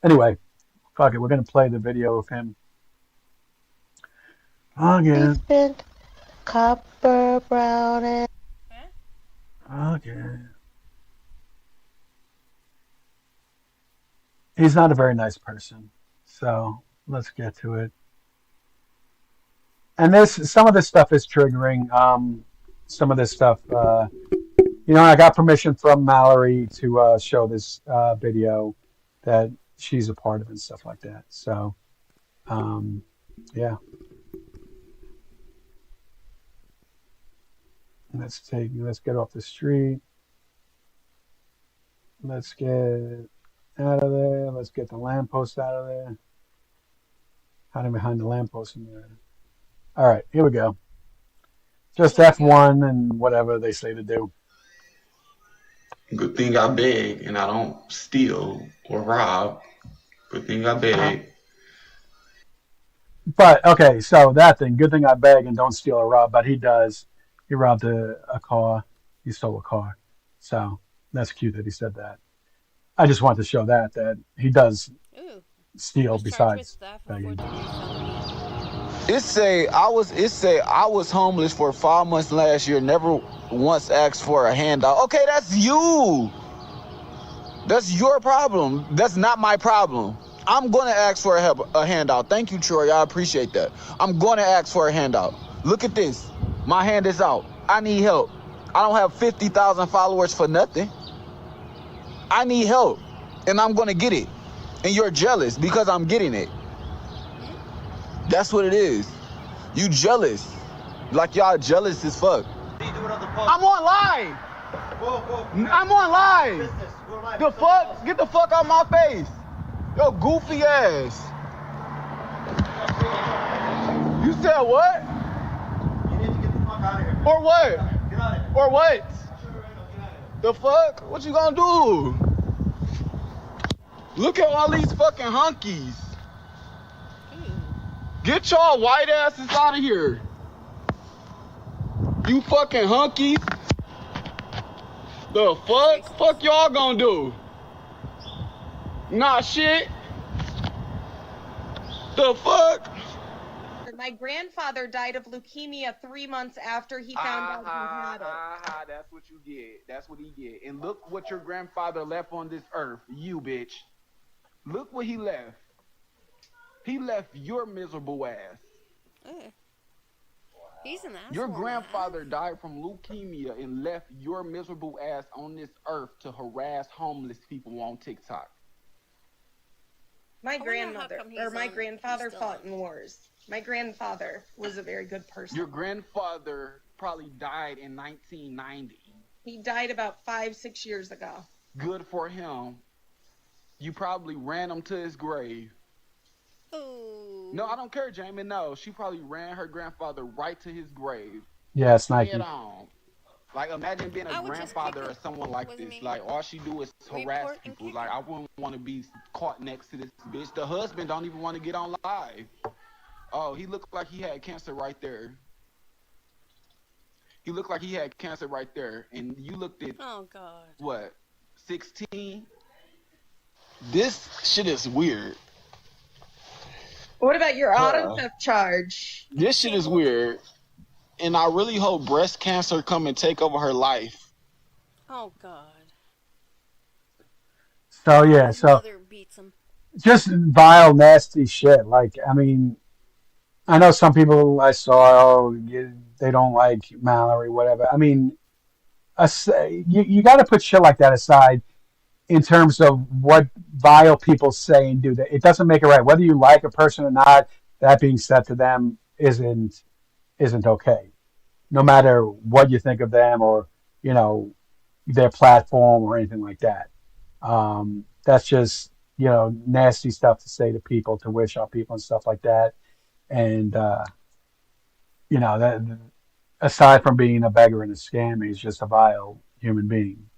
Anyway, fuck it. We're going to play the video of him. Again. Copper brown and... Again. He's not a very nice person. So let's get to it. And some of this stuff is triggering. Some of this stuff, I got permission from Mallory to show this video that she's a part of and stuff like that. So, yeah. Let's get off the street. Let's get out of there. Let's get the lamppost out of there. Hiding behind the lamppost in there. All right, here we go. Just F1 and whatever they say to do. Good thing I beg and I don't steal or rob. Good thing I beg. But okay, so that thing. Good thing I beg and don't steal or rob. But he does. He robbed a car. He stole a car. So that's cute that he said that. I just wanted to show that he does steal besides begging. It say I was homeless for 5 months last year, never once asked for a handout. Okay, that's you. That's your problem. That's not my problem. I'm gonna ask for a handout. Thank you, Troy. I appreciate that. I'm gonna ask for a handout. Look at this. My hand is out. I need help. I don't have 50,000 followers for nothing. I need help, and I'm gonna get it. And you're jealous because I'm getting it. That's what it is. You jealous. Like y'all jealous as fuck. I'm on live. I'm on live. The fuck? Get the fuck out my face. Yo, goofy ass. You said what? You need to get the fuck out of here. Or what? Get out of here. Or what? The fuck? What you gonna do? Look at all these fucking hunkies. Get y'all white asses out of here. You fucking hunkies. The fuck? Fuck y'all gonna do? Nah, shit. The fuck? My grandfather died of leukemia 3 months after he found out he had it. That's what you get. That's what he get. And look what your grandfather left on this earth. You bitch. Look what he left. He left your miserable ass. He's an asshole. Your grandfather died from leukemia and left your miserable ass on this earth to harass homeless people on TikTok. My grandfather fought in wars. My grandfather was a very good person. Your grandfather probably died in 1990. He died about 5-6 years ago. Good for him. You probably ran him to his grave. Ooh. No, I don't care, Jamie. No, she probably ran her grandfather right to his grave. Yeah, it's Nike. Head on. Like, imagine being a grandfather or someone like this. Like, all she do is harass people. Like, I wouldn't want to be caught next to this bitch. The husband don't even want to get on live. Oh, he looked like he had cancer right there. He looked like he had cancer right there. And you looked at, oh, God. What, 16? This shit is weird. What about your auto theft charge? This shit is weird. And I really hope breast cancer come and take over her life. Oh, God. So, yeah, so just vile, nasty shit. Like, I mean, I know some people I saw, they don't like Mallory, whatever. I mean, you got to put shit like that aside in terms of what vile people say and do. It doesn't make it right. Whether you like a person or not, that being said to them isn't okay. No matter what you think of them or, you know, their platform or anything like that. That's just, you know, nasty stuff to say to people, to wish on people and stuff like that. And, you know, that aside from being a beggar and a scam, he's just a vile human being.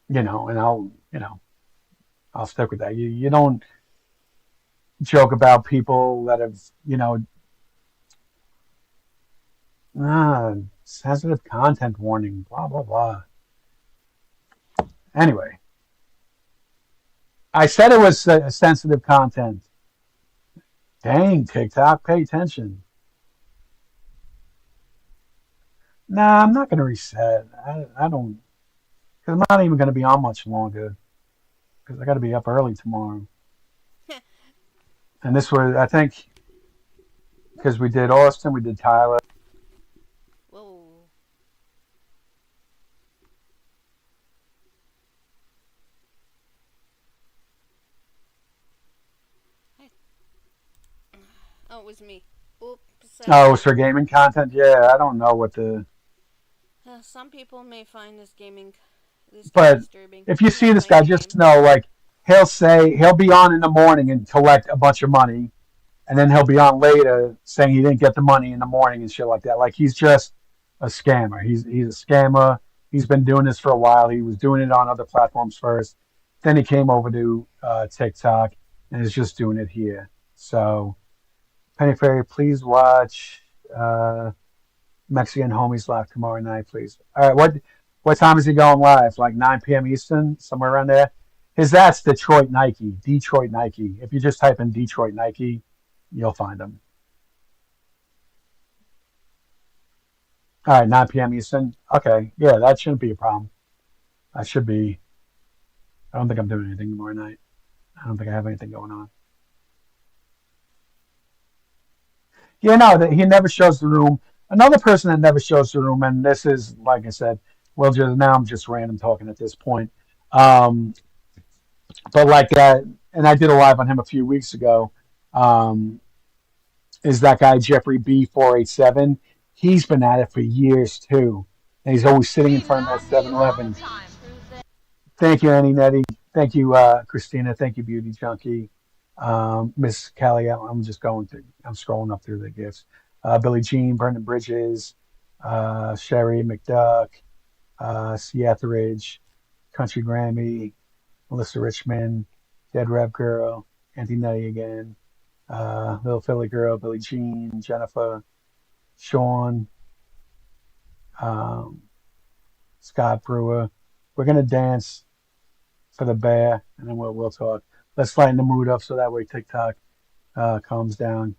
You know, and I'll stick with that. You don't joke about people that have, you know, sensitive content warning, blah, blah, blah. Anyway, I said it was sensitive content. Dang, TikTok, pay attention. Nah, I'm not going to reset. I don't, because I'm not even going to be on much longer, because I got to be up early tomorrow. And this was, I think, because we did Austin, we did Tyler. Whoa. Oh, it was me. Oops. Oh, it's for gaming content? Yeah, I don't know what the... Some people may find this gaming But disturbing. if you see this guy, just know, like, he'll be on in the morning and collect a bunch of money, and then he'll be on later saying he didn't get the money in the morning and shit like that. Like, he's just a scammer. He's a scammer. He's been doing this for a while. He was doing it on other platforms first. Then he came over to TikTok and is just doing it here. So, Penny Fairy, please watch Mexican Homies live tomorrow night, please. All right, what time is he going live? Like 9 p.m. Eastern, somewhere around there? That's Detroit Nike. Detroit Nike. If you just type in Detroit Nike, you'll find him. All right, 9 p.m. Eastern. Okay, yeah, that shouldn't be a problem. I should be. I don't think I'm doing anything tomorrow night. I don't think I have anything going on. Yeah, no, he never shows the room. Another person that never shows the room, and this is, like I said, well, just now I'm just random talking at this point. But like that, and I did a live on him a few weeks ago, is that guy Jeffrey B487. He's been at it for years too. And he's always sitting in front of that 7-Eleven. Thank you, Annie Nettie. Thank you, Christina. Thank you, Beauty Junkie. Miss Callie, I'm scrolling up through the gifts. Billie Jean, Brendan Bridges, Sherry McDuck, Etheridge, Country Grammy, Melissa Richmond, Dead Rev Girl, Auntie Nettie again, Little Philly Girl, Billie Jean, Jennifer, Sean, Scott Brewer. We're gonna dance for the bear, and then we'll talk. Let's lighten the mood up so that way TikTok calms down.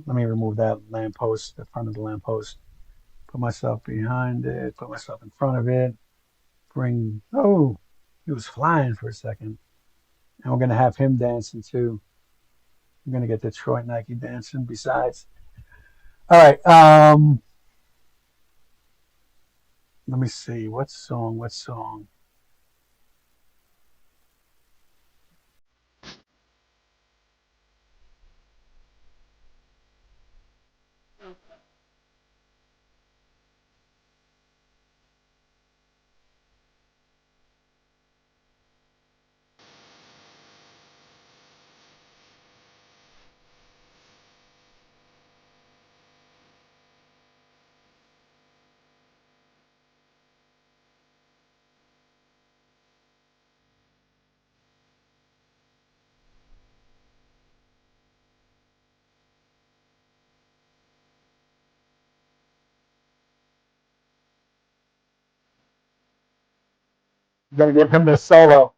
Let me remove that lamppost, the front of the lamppost. Put myself behind it. Put myself in front of it. He was flying for a second. And we're gonna have him dancing too. I'm gonna get Detroit Nike dancing. Besides, all right. Let me see. What song? I'm gonna give him the solo.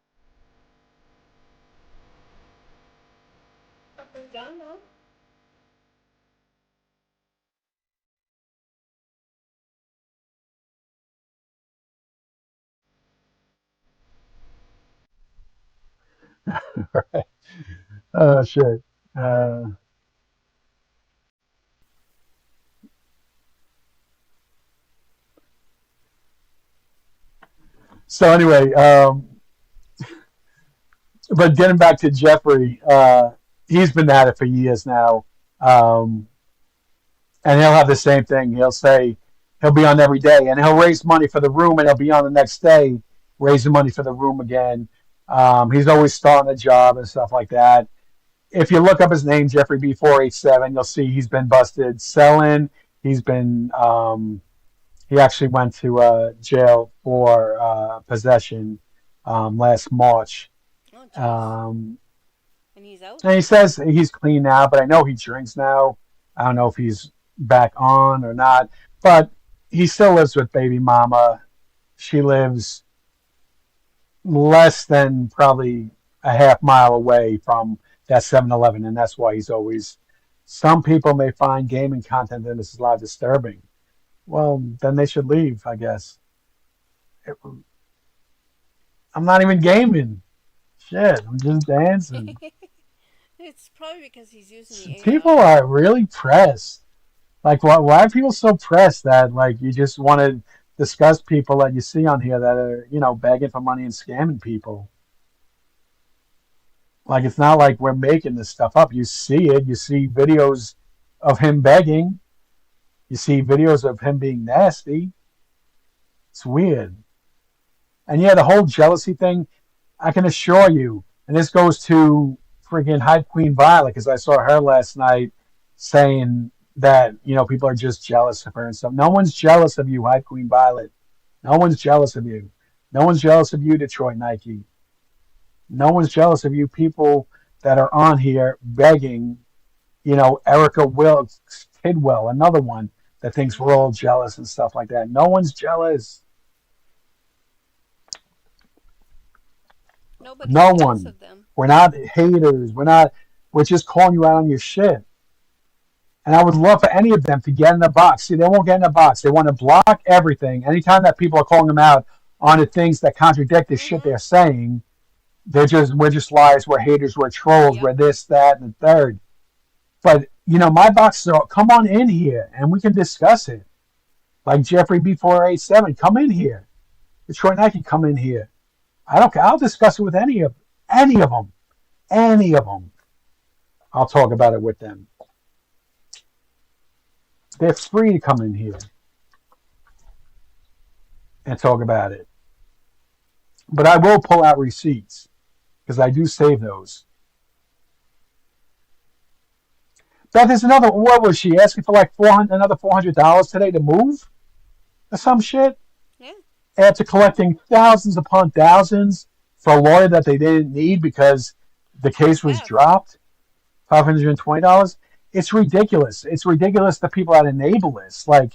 Right. Oh shit. So anyway, but getting back to Jeffrey, he's been at it for years now, and he'll have the same thing. He'll say he'll be on every day, and he'll raise money for the room, and he'll be on the next day raising money for the room again. He's always starting a job and stuff like that. If you look up his name, Jeffrey B487, you'll see he's been busted selling. He's been he actually went to jail for possession last March. And he's out. And he says he's clean now, but I know he drinks now. I don't know if he's back on or not, but he still lives with baby mama. She lives less than probably a half mile away from that 7-Eleven, and that's why he's always. Some people may find gaming content in this live disturbing. Well, then they should leave, I guess. I'm not even gaming. Shit, I'm just dancing. It's probably because he's using the AI. People are really pressed. Like, why are people so pressed that, like, you just want to discuss people that you see on here that are, begging for money and scamming people? Like, it's not like we're making this stuff up. You see it. You see videos of him begging. You see videos of him being nasty. It's weird. And yeah, the whole jealousy thing, I can assure you, and this goes to freaking Hype Queen Violet, because I saw her last night saying that, people are just jealous of her and stuff. No one's jealous of you, Hype Queen Violet. No one's jealous of you. No one's jealous of you, Detroit Nike. No one's jealous of you people that are on here begging, Erica Tidwell, another one that thinks we're all jealous and stuff like that. No one's jealous. Nobody's No jealous one. of them. We're not haters. We're just calling you out on your shit. And I would love for any of them to get in the box. See, they won't get in the box. They want to block everything. Anytime that people are calling them out on the things that contradict the shit they're saying, we're just liars, we're haters, we're trolls, we're this, that, and the third. But, my boxes are, come on in here and we can discuss it. Like Jeffrey B487, come in here. Detroit Nike, come in here. I don't care. I'll discuss it with any of them. Any of them. I'll talk about it with them. They're free to come in here and talk about it. But I will pull out receipts because I do save those. Beth, there's another. What was she asking for? Like another $400 today to move, or some shit. Yeah. After collecting thousands upon thousands for a lawyer that they didn't need because the case was dropped, $520. It's ridiculous. It's ridiculous that people that enable this. Like,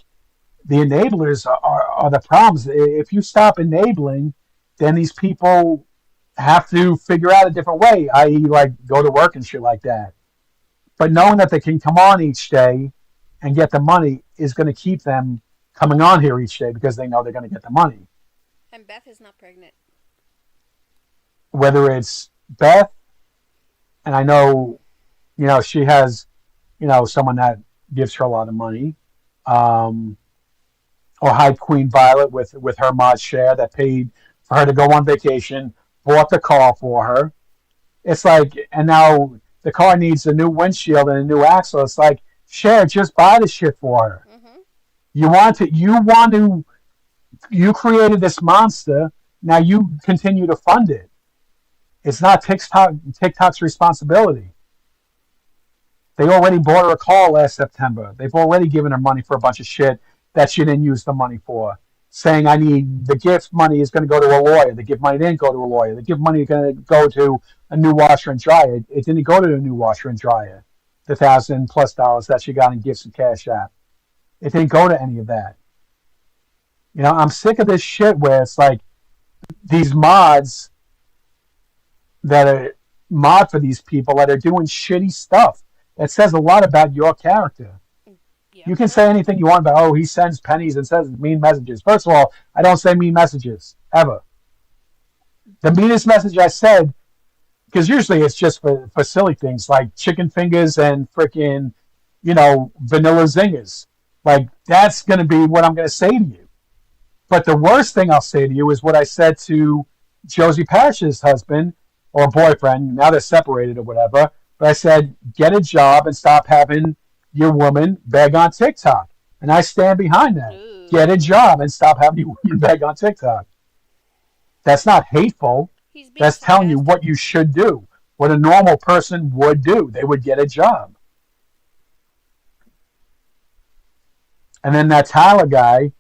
the enablers are the problems. If you stop enabling, then these people have to figure out a different way, i.e. like go to work and shit like that. But knowing that they can come on each day and get the money is going to keep them coming on here each day because they know they're going to get the money. And Beth is not pregnant. Whether it's Beth, and I know, she has, someone that gives her a lot of money, or Hype Queen Violet with her mod share that paid for her to go on vacation, bought the car for her. It's like, and now the car needs a new windshield and a new axle. It's like, share, just buy the shit for her. Mm-hmm. You created this monster. Now you continue to fund it. It's not TikTok's responsibility. They already bought her a car last September. They've already given her money for a bunch of shit that she didn't use the money for. Saying the gift money is going to go to a lawyer. The gift money didn't go to a lawyer. The gift money is going to go to a new washer and dryer. It didn't go to a new washer and dryer. The $1,000+ that she got in gifts and Cash App. It didn't go to any of that. I'm sick of this shit where it's like these mods that are mod for these people that are doing shitty stuff. That says a lot about your character. You can say anything you want about, he sends pennies and says mean messages. First of all, I don't say mean messages, ever. The meanest message I said, because usually it's just for silly things like chicken fingers and freaking, vanilla zingers. Like, that's going to be what I'm going to say to you. But the worst thing I'll say to you is what I said to Josie Parrish's husband or boyfriend. Now they're separated or whatever. But I said, get a job and stop having your woman beg on TikTok. And I stand behind that. Ooh. Get a job and stop having your woman beg on TikTok. That's not hateful. That's telling you what you should do. What a normal person would do. They would get a job. And then that Tyler guy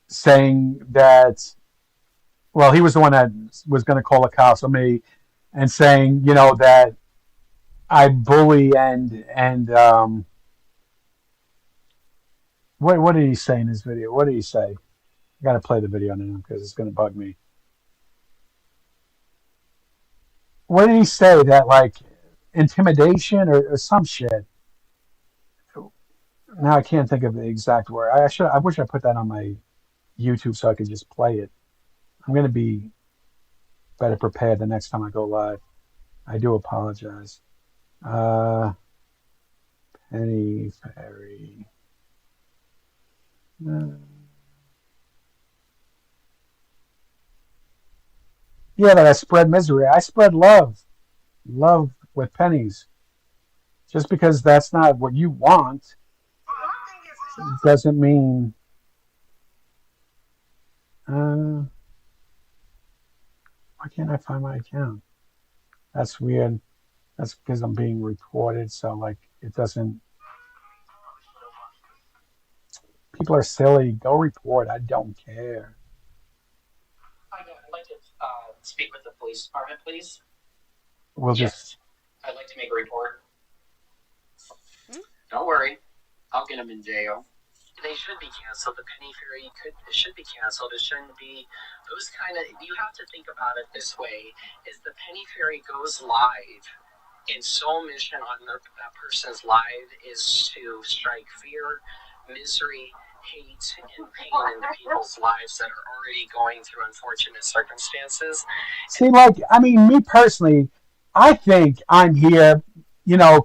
saying that, well, he was the one that was going to call the cops on me and saying, that I bully and what did he say in his video? What did he say? I got to play the video now because it's going to bug me. What did he say? That like intimidation or some shit? Now I can't think of the exact word. I wish I put that on my YouTube so I could just play it. I'm going to be better prepared the next time I go live. I do apologize. Penny Ferry. Yeah, that I spread misery. I spread love. Love with pennies. Just because that's not what you want doesn't mean. Why can't I find my account? That's weird. That's because I'm being recorded, so like it doesn't. People are silly. Go report. I don't care. I'd like to speak with the police department, please. We'll just. I'd like to make a report. Don't worry, I'll get them in jail. They should be canceled. The penny ferry should be canceled. It shouldn't be those kind of. You have to think about it this way: is the penny ferry goes live, and sole mission on that person's live is to strike fear, misery, hate, and pain into people's lives that are already going through unfortunate circumstances. See, like, I mean, me personally, I think I'm here,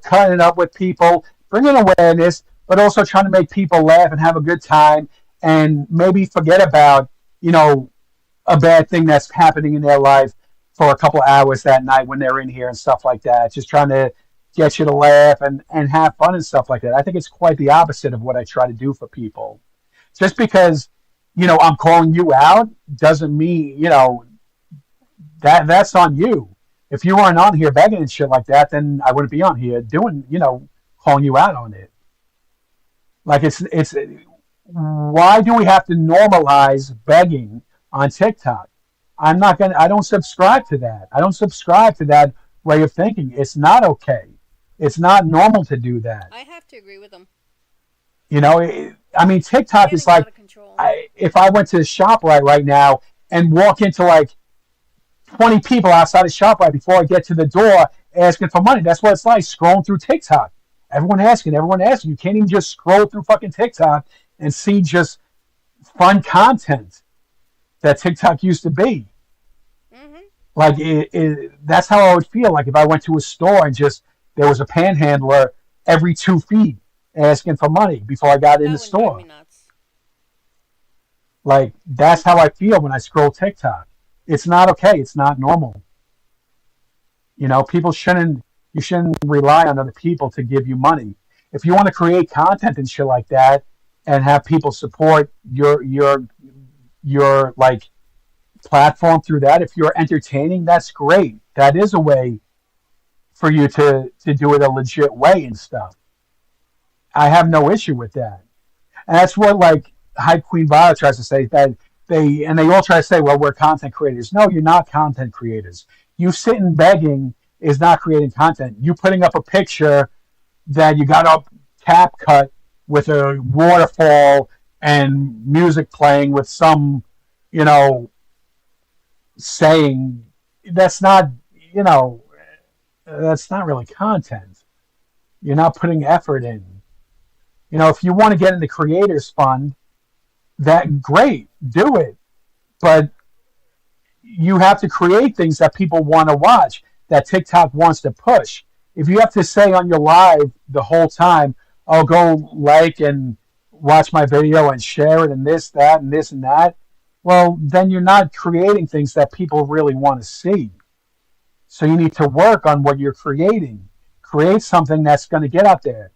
cutting it up with people, bringing awareness, but also trying to make people laugh and have a good time and maybe forget about, a bad thing that's happening in their life for a couple hours that night when they're in here and stuff like that. Just trying to get you to laugh and have fun and stuff like that. I think it's quite the opposite of what I try to do for people. Just because, I'm calling you out doesn't mean, that's on you. If you weren't on here begging and shit like that, then I wouldn't be on here doing, calling you out on it. Like it's why do we have to normalize begging on TikTok? I don't subscribe to that. I don't subscribe to that way of thinking. It's not okay. It's not normal to do that. I have to agree with them. TikTok is like, if I went to ShopRite right now and walk into like 20 people outside of ShopRite before I get to the door asking for money, that's what it's like scrolling through TikTok. Everyone asking. You can't even just scroll through fucking TikTok and see just fun content that TikTok used to be. Mm-hmm. Like, that's how I would feel like if I went to a store and just there was a panhandler every 2 feet asking for money before I got in the store. Like, that's how I feel when I scroll TikTok. It's not okay. It's not normal. People shouldn't rely on other people to give you money. If you want to create content and shit like that and have people support your like platform through that, if you're entertaining, that's great. That is a way for you to do it a legit way and stuff. I have no issue with that. And that's what like Hype Queen Violet tries to say, that they all try to say, well, we're content creators. No, you're not content creators. You sitting begging is not creating content. You putting up a picture that you got up cap cut with a waterfall and music playing with some, saying, that's not really content. You're not putting effort in. If you want to get into Creators Fund, that great, do it. But you have to create things that people want to watch, that TikTok wants to push. If you have to say on your live the whole time, oh, go like and watch my video and share it and this, that, and this and that, well, then you're not creating things that people really want to see. So you need to work on what you're creating. Create something that's going to get out there.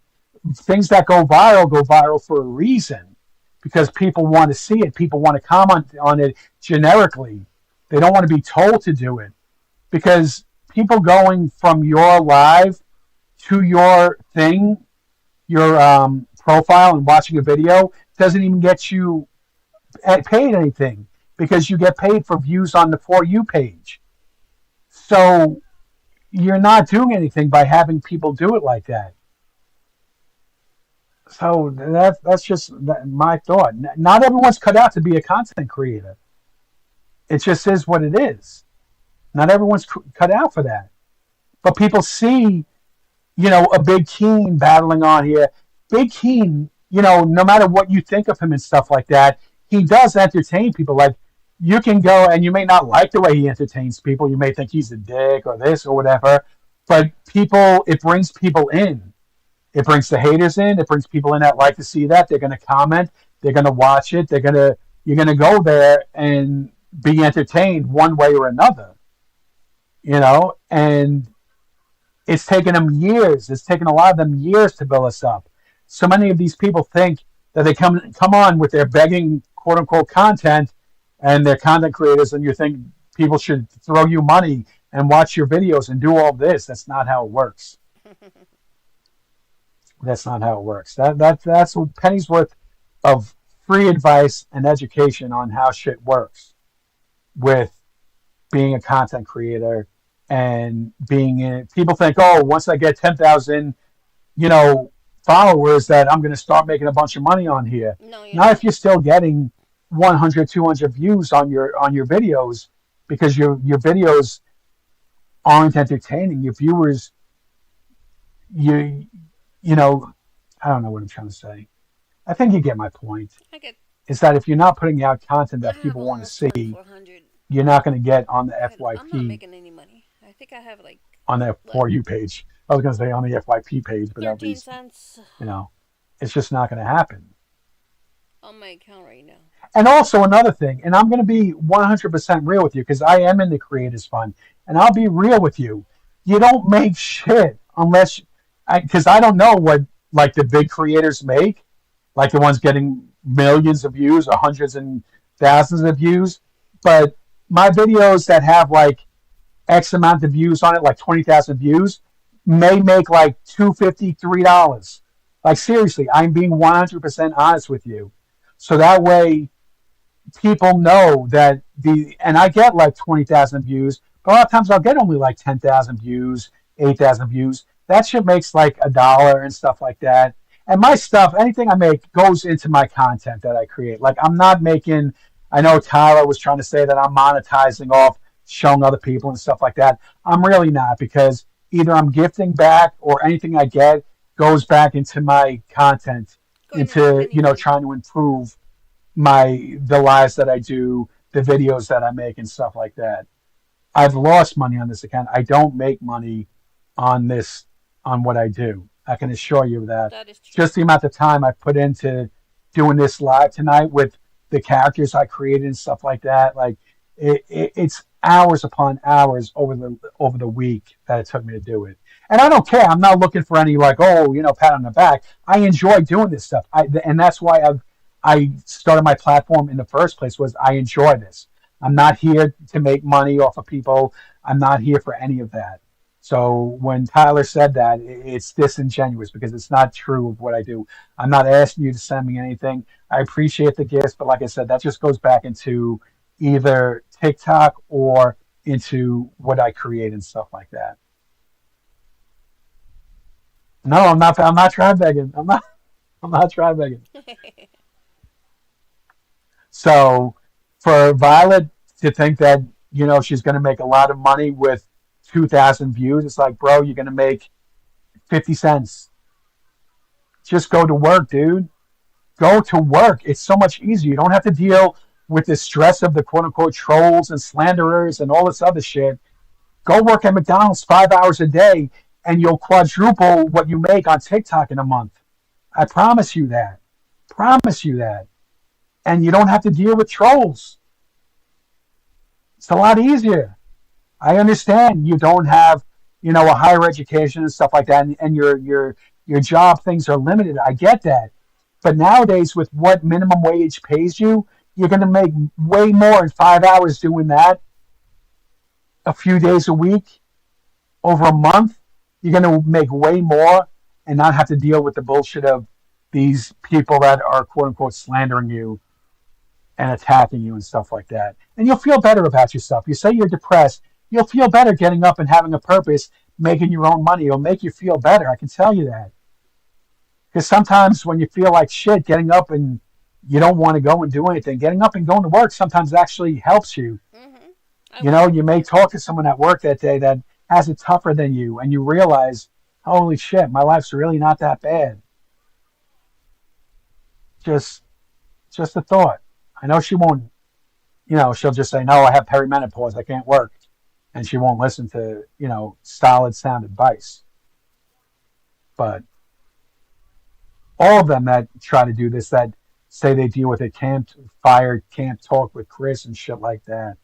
Things that go viral for a reason, because people want to see it. People want to comment on it generically. They don't want to be told to do it, because people going from your live to your thing, your profile and watching a video doesn't even get you paid anything, because you get paid for views on the For You page. So you're not doing anything by having people do it like that. So that's just my thought. Not everyone's cut out to be a content creator. It just is what it is. Not everyone's cut out for that. But people see, a Big Keen battling on here. Big Keen, no matter what you think of him and stuff like that, he does entertain people. Like, you can go, and you may not like the way he entertains people. You may think he's a dick or this or whatever. But it brings people in. It brings the haters in. It brings people in that like to see that. They're going to comment. They're going to watch it. You're going to go there and be entertained one way or another. And It's taken them years. It's taken a lot of them years to build us up. So many of these people think that they come on with their begging quote unquote content, and they're content creators, and you think people should throw you money and watch your videos and do all this. That's not how it works. That's not how it works. That's a penny's worth of free advice and education on how shit works with being a content creator and being in. People think, oh, once I get 10,000, followers, that I'm going to start making a bunch of money on here. No, Not if you're still getting 100, 200 views on your videos, because your videos aren't entertaining. Your viewers, I don't know what I'm trying to say. I think you get my point. I get. Is that if you're not putting out content that people want to see, you're not going to get on the I'm not FYP, making any money. I think I have like on the For You page. I was going to say on the FYP page, but at 13 least, cents it's just not going to happen. on my account right now. And also another thing, and I'm going to be 100% real with you because I am in the Creators Fund, and I'll be real with you. You don't make shit unless, because I don't know what like the big creators make, like the ones getting millions of views or hundreds and thousands of views. But my videos that have like X amount of views on it, like 20,000 views, may make like $2.50, $3. Like seriously, I'm being 100% honest with you. So that way people know that and I get like 20,000 views, but a lot of times I'll get only like 10,000 views, 8,000 views. That shit makes like $1 and stuff like that. And my stuff, anything I make goes into my content that I create. Like I'm not making, I know Tyler was trying to say that I'm monetizing off showing other people and stuff like that. I'm really not, because either I'm gifting back or anything I get goes back into my content, into, trying to improve the lives that I do, the videos that I make and stuff like that. I've lost money on this account. I don't make money on this, on what I do. I can assure you of that. That is true. Just the amount of time I put into doing this live tonight with the characters I created and stuff like that. Like it's hours upon hours over the week that it took me to do it. And I don't care. I'm not looking for any like, pat on the back. I enjoy doing this stuff. And that's why I started my platform in the first place, was I enjoy this. I'm not here to make money off of people. I'm not here for any of that. So when Tyler said that, it's disingenuous because it's not true of what I do. I'm not asking you to send me anything. I appreciate the gifts, but like I said, that just goes back into either TikTok or into what I create and stuff like that. No, I'm not trying begging. I'm not trying begging. So for Violet to think that, she's going to make a lot of money with 2,000 views, it's like, bro, you're going to make 50 cents. Just go to work, dude. Go to work. It's so much easier. You don't have to deal with the stress of the quote unquote trolls and slanderers and all this other shit. Go work at McDonald's 5 hours a day and you'll quadruple what you make on TikTok in a month. I promise you that. Promise you that. And you don't have to deal with trolls. It's a lot easier. I understand you don't have, a higher education and stuff like that, and your job things are limited. I get that. But nowadays, with what minimum wage pays you, you're going to make way more in 5 hours doing that. A few days a week, over a month, you're going to make way more and not have to deal with the bullshit of these people that are quote unquote slandering you and attacking you and stuff like that. And you'll feel better about yourself. You say you're depressed, you'll feel better getting up and having a purpose, making your own money. It'll make you feel better. I can tell you that. Because sometimes when you feel like shit, getting up and you don't want to go and do anything, getting up and going to work sometimes actually helps you. Mm-hmm. You may talk to someone at work that day that has it tougher than you, and you realize, holy shit, my life's really not that bad. Just a thought. I know she won't, she'll just say, no, I have perimenopause, I can't work. And she won't listen to, solid sound advice. But all of them that try to do this, that say they deal with it, can't talk with Chris and shit like that.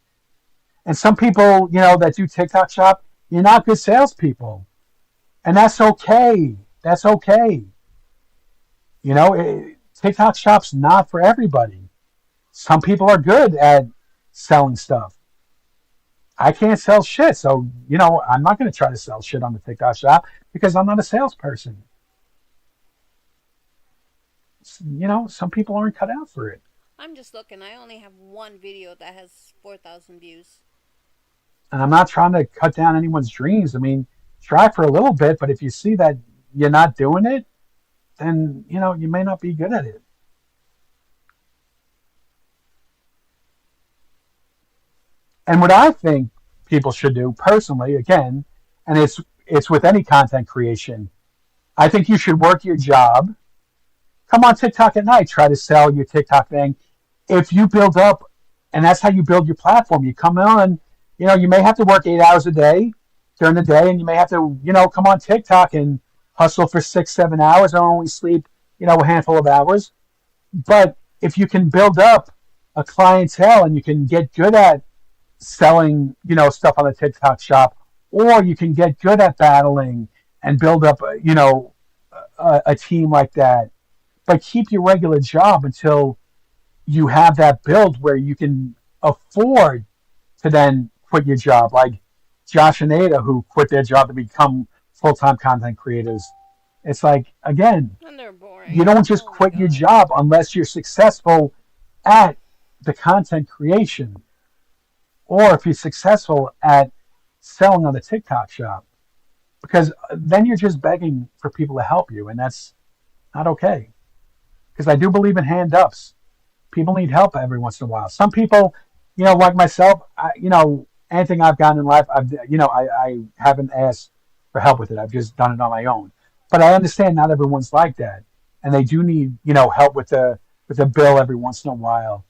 And some people, that do TikTok shop, you're not good salespeople. And that's okay. That's okay. You know, TikTok Shop's not for everybody. Some people are good at selling stuff. I can't sell shit, so, you know, I'm not going to try to sell shit on the TikTok Shop because I'm not a salesperson. You know, some people aren't cut out for it. I'm just looking. I only have one video that has 4,000 views. And I'm not trying to cut down anyone's dreams. I mean, try for a little bit, but if you see that you're not doing it, then, you know, you may not be good at it. And what I think people should do personally, again, and it's with any content creation, I think you should work your job. Come on TikTok at night, try to sell your TikTok thing. If you build up, and that's how you build your platform, you come on, you know, you may have to work 8 hours a day during the day, and you may have to, you know, come on TikTok and hustle for 6-7 hours and only sleep, you know, a handful of hours. But if you can build up a clientele and you can get good at selling, you know, stuff on the TikTok Shop, or you can get good at battling and build up, you know, a team like that. But keep your regular job until you have that build where you can afford to then quit your job. Like Josh and Ada, who quit their job to become full-time content creators. It's like, again, you don't just quit your job unless you're successful at the content creation, or if you're successful at selling on the TikTok Shop, because then you're just begging for people to help you, and that's not okay. Because I do believe in hand-ups. People need help every once in a while. Some people, you know, like myself, you know, anything I've gotten in life, I haven't asked for help with it. I've just done it on my own. But I understand not everyone's like that, and they do need, you know, help with the bill every once in a while.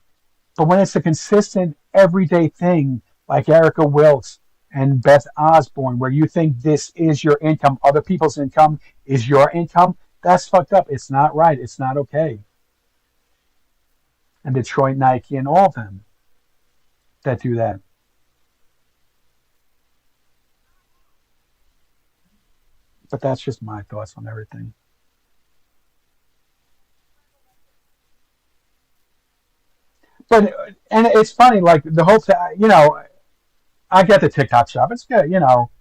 But when it's a consistent, everyday thing, like Erica Wilkes and Beth Osborne, where you think this is your income, other people's income is your income, that's fucked up. It's not right. It's not okay. And Detroit Nike and all of them that do that. But that's just my thoughts on everything. But, and it's funny, like the whole thing, you know, I get the TikTok Shop. It's good, you know.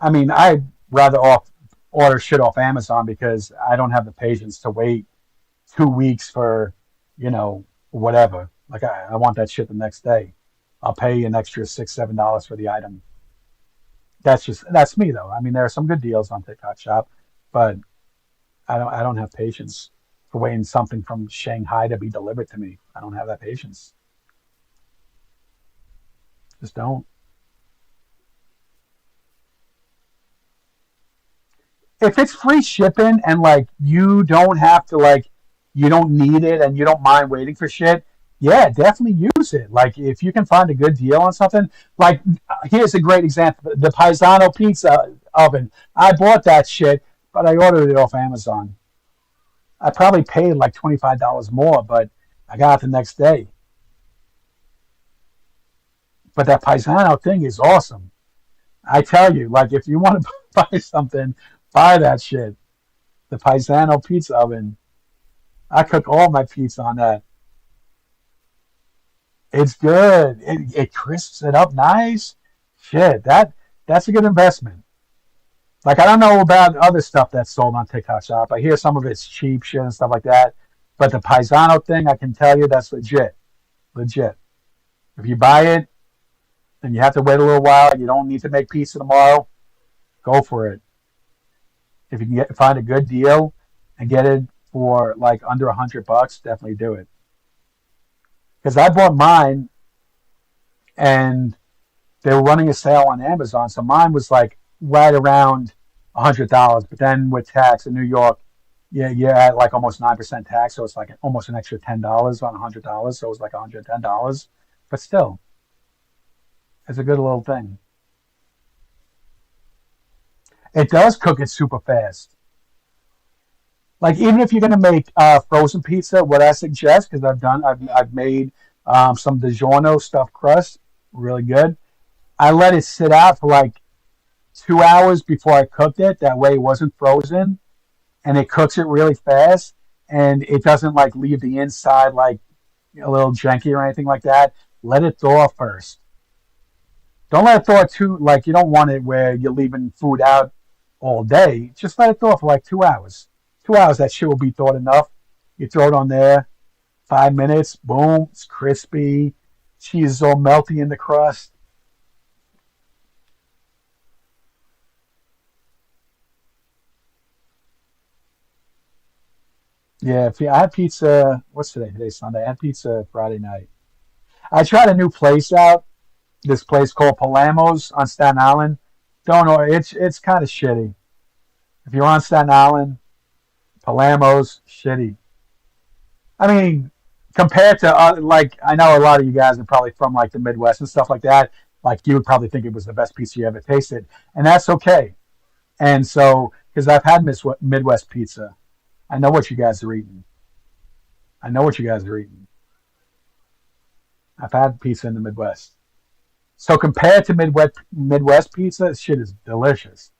I mean, I'd rather order shit off Amazon because I don't have the patience to wait 2 weeks for, you know, whatever. Like I want that shit the next day. I'll pay an extra $6-7 for the item. That's me though. I mean, there are some good deals on TikTok Shop, but I don't have patience for waiting something from Shanghai to be delivered to me. I don't have that patience. Just don't. If it's free shipping and like you don't have to, like, you don't need it and you don't mind waiting for shit, yeah, definitely use it. Like if you can find a good deal on something, like here's a great example: the Paisano pizza oven. I bought that shit, but I ordered it off Amazon. I probably paid like $25 more, but I got it the next day. But that Paisano thing is awesome. I tell you, like if you want to buy something, buy that shit. The Paisano pizza oven. I cook all my pizza on that. It's good. It crisps it up nice. Shit, that's a good investment. Like I don't know about other stuff that's sold on TikTok Shop. I hear some of it's cheap shit and stuff like that. But the Paisano thing, I can tell you that's legit. Legit. If you buy it and you have to wait a little while, you don't need to make pizza tomorrow, go for it. If you can find a good deal and get it for like under $100, definitely do it. Because I bought mine and they were running a sale on Amazon, so mine was like right around $100. But then with tax in New York, you're at like almost 9% tax, so it's like almost an extra $10 on $100, so it was like $110. But still, it's a good little thing. It does cook it super fast. Like even if you're gonna make frozen pizza, what I suggest, because I've made some DiGiorno stuffed crust, really good. I let it sit out for like 2 hours before I cooked it. That way it wasn't frozen, and it cooks it really fast, and it doesn't like leave the inside like a little janky or anything like that. Let it thaw first. Don't let it thaw too, like you don't want it where you're leaving food out all day. Just let it thaw for like 2 hours. 2 hours, that shit will be thawed enough. You throw it on there, 5 minutes, boom, it's crispy. Cheese is all melty in the crust. Yeah, I had pizza. What's today? Today's Sunday. I had pizza Friday night. I tried a new place out. This place called Palamos on Staten Island. Don't know. It's kind of shitty. If you're on Staten Island, Palamos, shitty. I mean, compared to like, I know a lot of you guys are probably from like the Midwest and stuff like that. Like you would probably think it was the best pizza you ever tasted, and that's okay. And so, because I've had Midwest pizza, I know what you guys are eating. I know what you guys are eating. I've had pizza in the Midwest. So compared to Midwest pizza, this shit is delicious.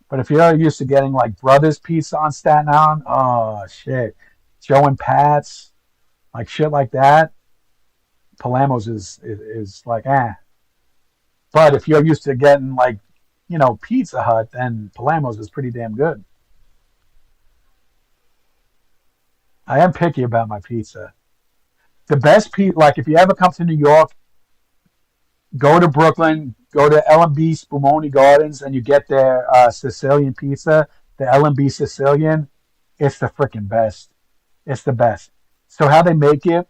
But if you're used to getting like Brothers Pizza on Staten Island, oh shit, Joe and Pat's, like shit like that, Palamos is like But if you're used to getting like, Pizza Hut, then Palamos is pretty damn good. I am picky about my pizza. The best pizza, like if you ever come to New York, go to Brooklyn, go to L&B Spumoni Gardens, and you get their Sicilian pizza, the L&B Sicilian. It's the freaking best. It's the best. So how they make it,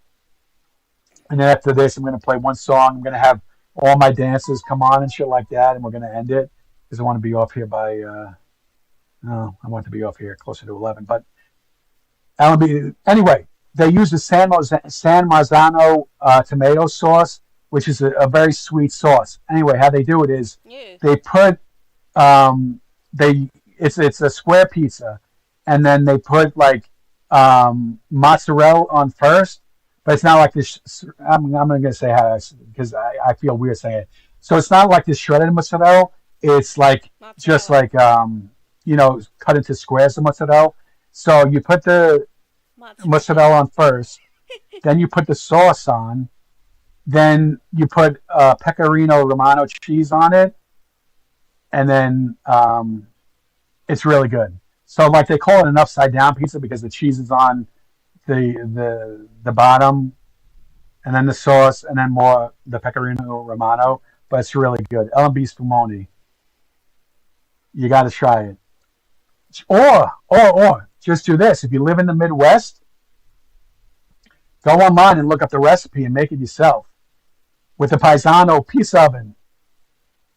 and then after this, I'm going to play one song. I'm going to have all my dancers come on and shit like that, and we're going to end it because I want to be off here by, I want to be off here closer to 11. But L&B, anyway, they use the San Marzano tomato sauce, which is a very sweet sauce. Anyway, how they do it is they put it's a square pizza, and then they put like mozzarella on first, but it's not like this. I'm going to say how because I feel weird saying it. So it's not like this shredded mozzarella. It's like just like cut into squares of mozzarella. So you put the mozzarella on first, then you put the sauce on, then you put Pecorino Romano cheese on it, and then it's really good. So like they call it an upside down pizza because the cheese is on the bottom, and then the sauce, and then more the Pecorino Romano. But it's really good. L&B Spumoni. You got to try it. Or just do this. If you live in the Midwest, go online and look up the recipe and make it yourself with the Paisano pizza oven.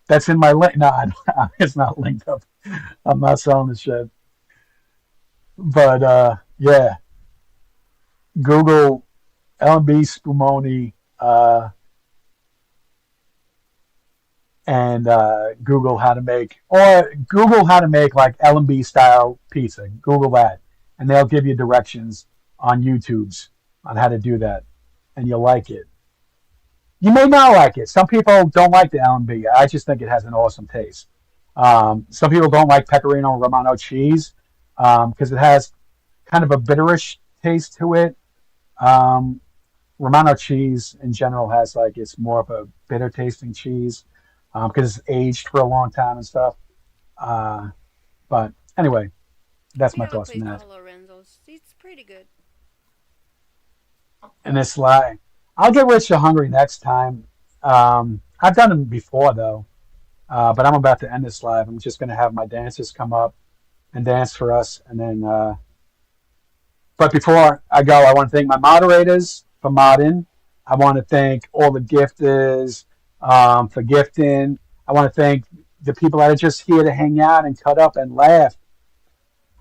That's in my link. No, it's not linked up. I'm not selling the shit. But yeah, Google L&B Spumoni and Google how to make like L&B style pizza. Google that, and they'll give you directions on YouTube's on how to do that, and you'll like it. You may not like it. Some people don't like the L&B. I just think it has an awesome taste. Some people don't like Pecorino Romano cheese because it has kind of a bitterish taste to it. Romano cheese in general has like it's more of a bitter tasting cheese because it's aged for a long time and stuff. But anyway, that's my thoughts on that. Lorenzo's. It's pretty good. And it's like I'll get rich or hungry next time. I've done them before though, but I'm about to end this live. I'm just going to have my dancers come up and dance for us, and then. But before I go, I want to thank my moderators for modding. I want to thank all the gifters for gifting. I want to thank the people that are just here to hang out and cut up and laugh.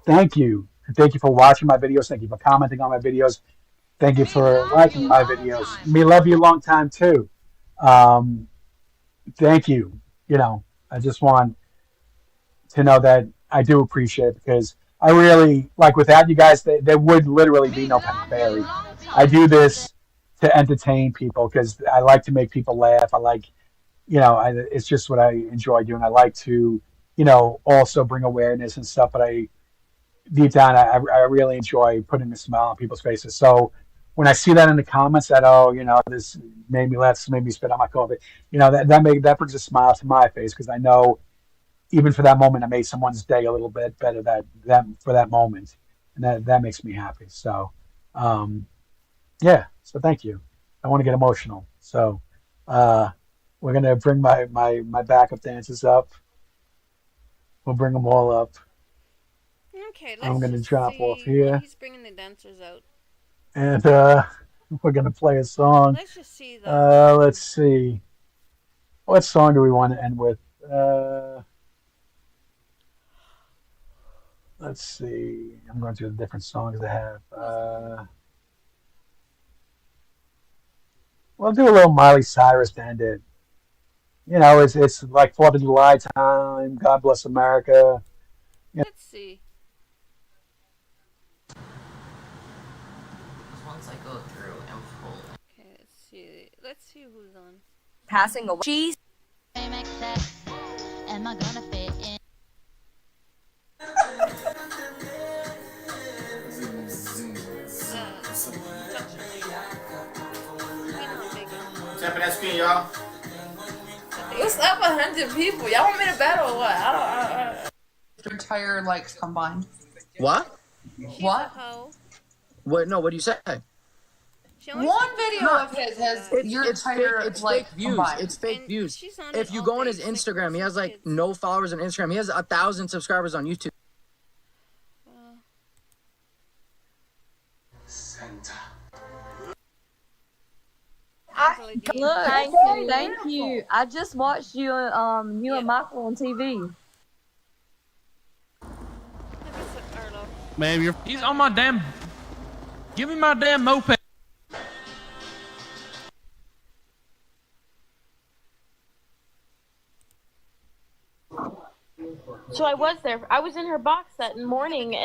Thank you. And thank you for watching my videos. Thank you for commenting on my videos. Thank you for liking my videos. Me love you a long time too. Thank you. I just want to know that I do appreciate it because I really, like without you guys, there would literally be no Penny Fairy. I do this to entertain people because I like to make people laugh. I like, it's just what I enjoy doing. I like to, also bring awareness and stuff. But deep down, I really enjoy putting a smile on people's faces. So when I see that in the comments that, this made me laugh, this made me spit out my coffee, that brings a smile to my face, because I know even for that moment, I made someone's day a little bit better for that moment, and that makes me happy. So, yeah. So thank you. I want to get emotional. So, we're gonna bring my backup dancers up. We'll bring them all up. Okay, I'm gonna just drop see. off here, He's bringing the dancers out. and we're gonna play a song. Let's just see the. Let's see. What song do we want to end with? Let's see. I'm going through the different songs they have. We'll do a little Miley Cyrus to end it. It's like 4th of July time. God bless America. Let's see. Once I go through and pull. Okay, let's see who's on. Passing away. Cheese. Am I gonna fit in? What's up in that screen, y'all? What's up, 100 people? Y'all want me to battle or what? I don't. Entire likes combined. What? What? What? No. What do you say? One video of his has your entire it's like fake views. combined. It's fake views. If you go on his Instagram, he has like no followers on Instagram. He has 1,000 subscribers on YouTube. Look, thank you. I just watched you and Michael on TV. Man, he's on my damn. Give me my damn moped. So I was there. I was in her box that morning, and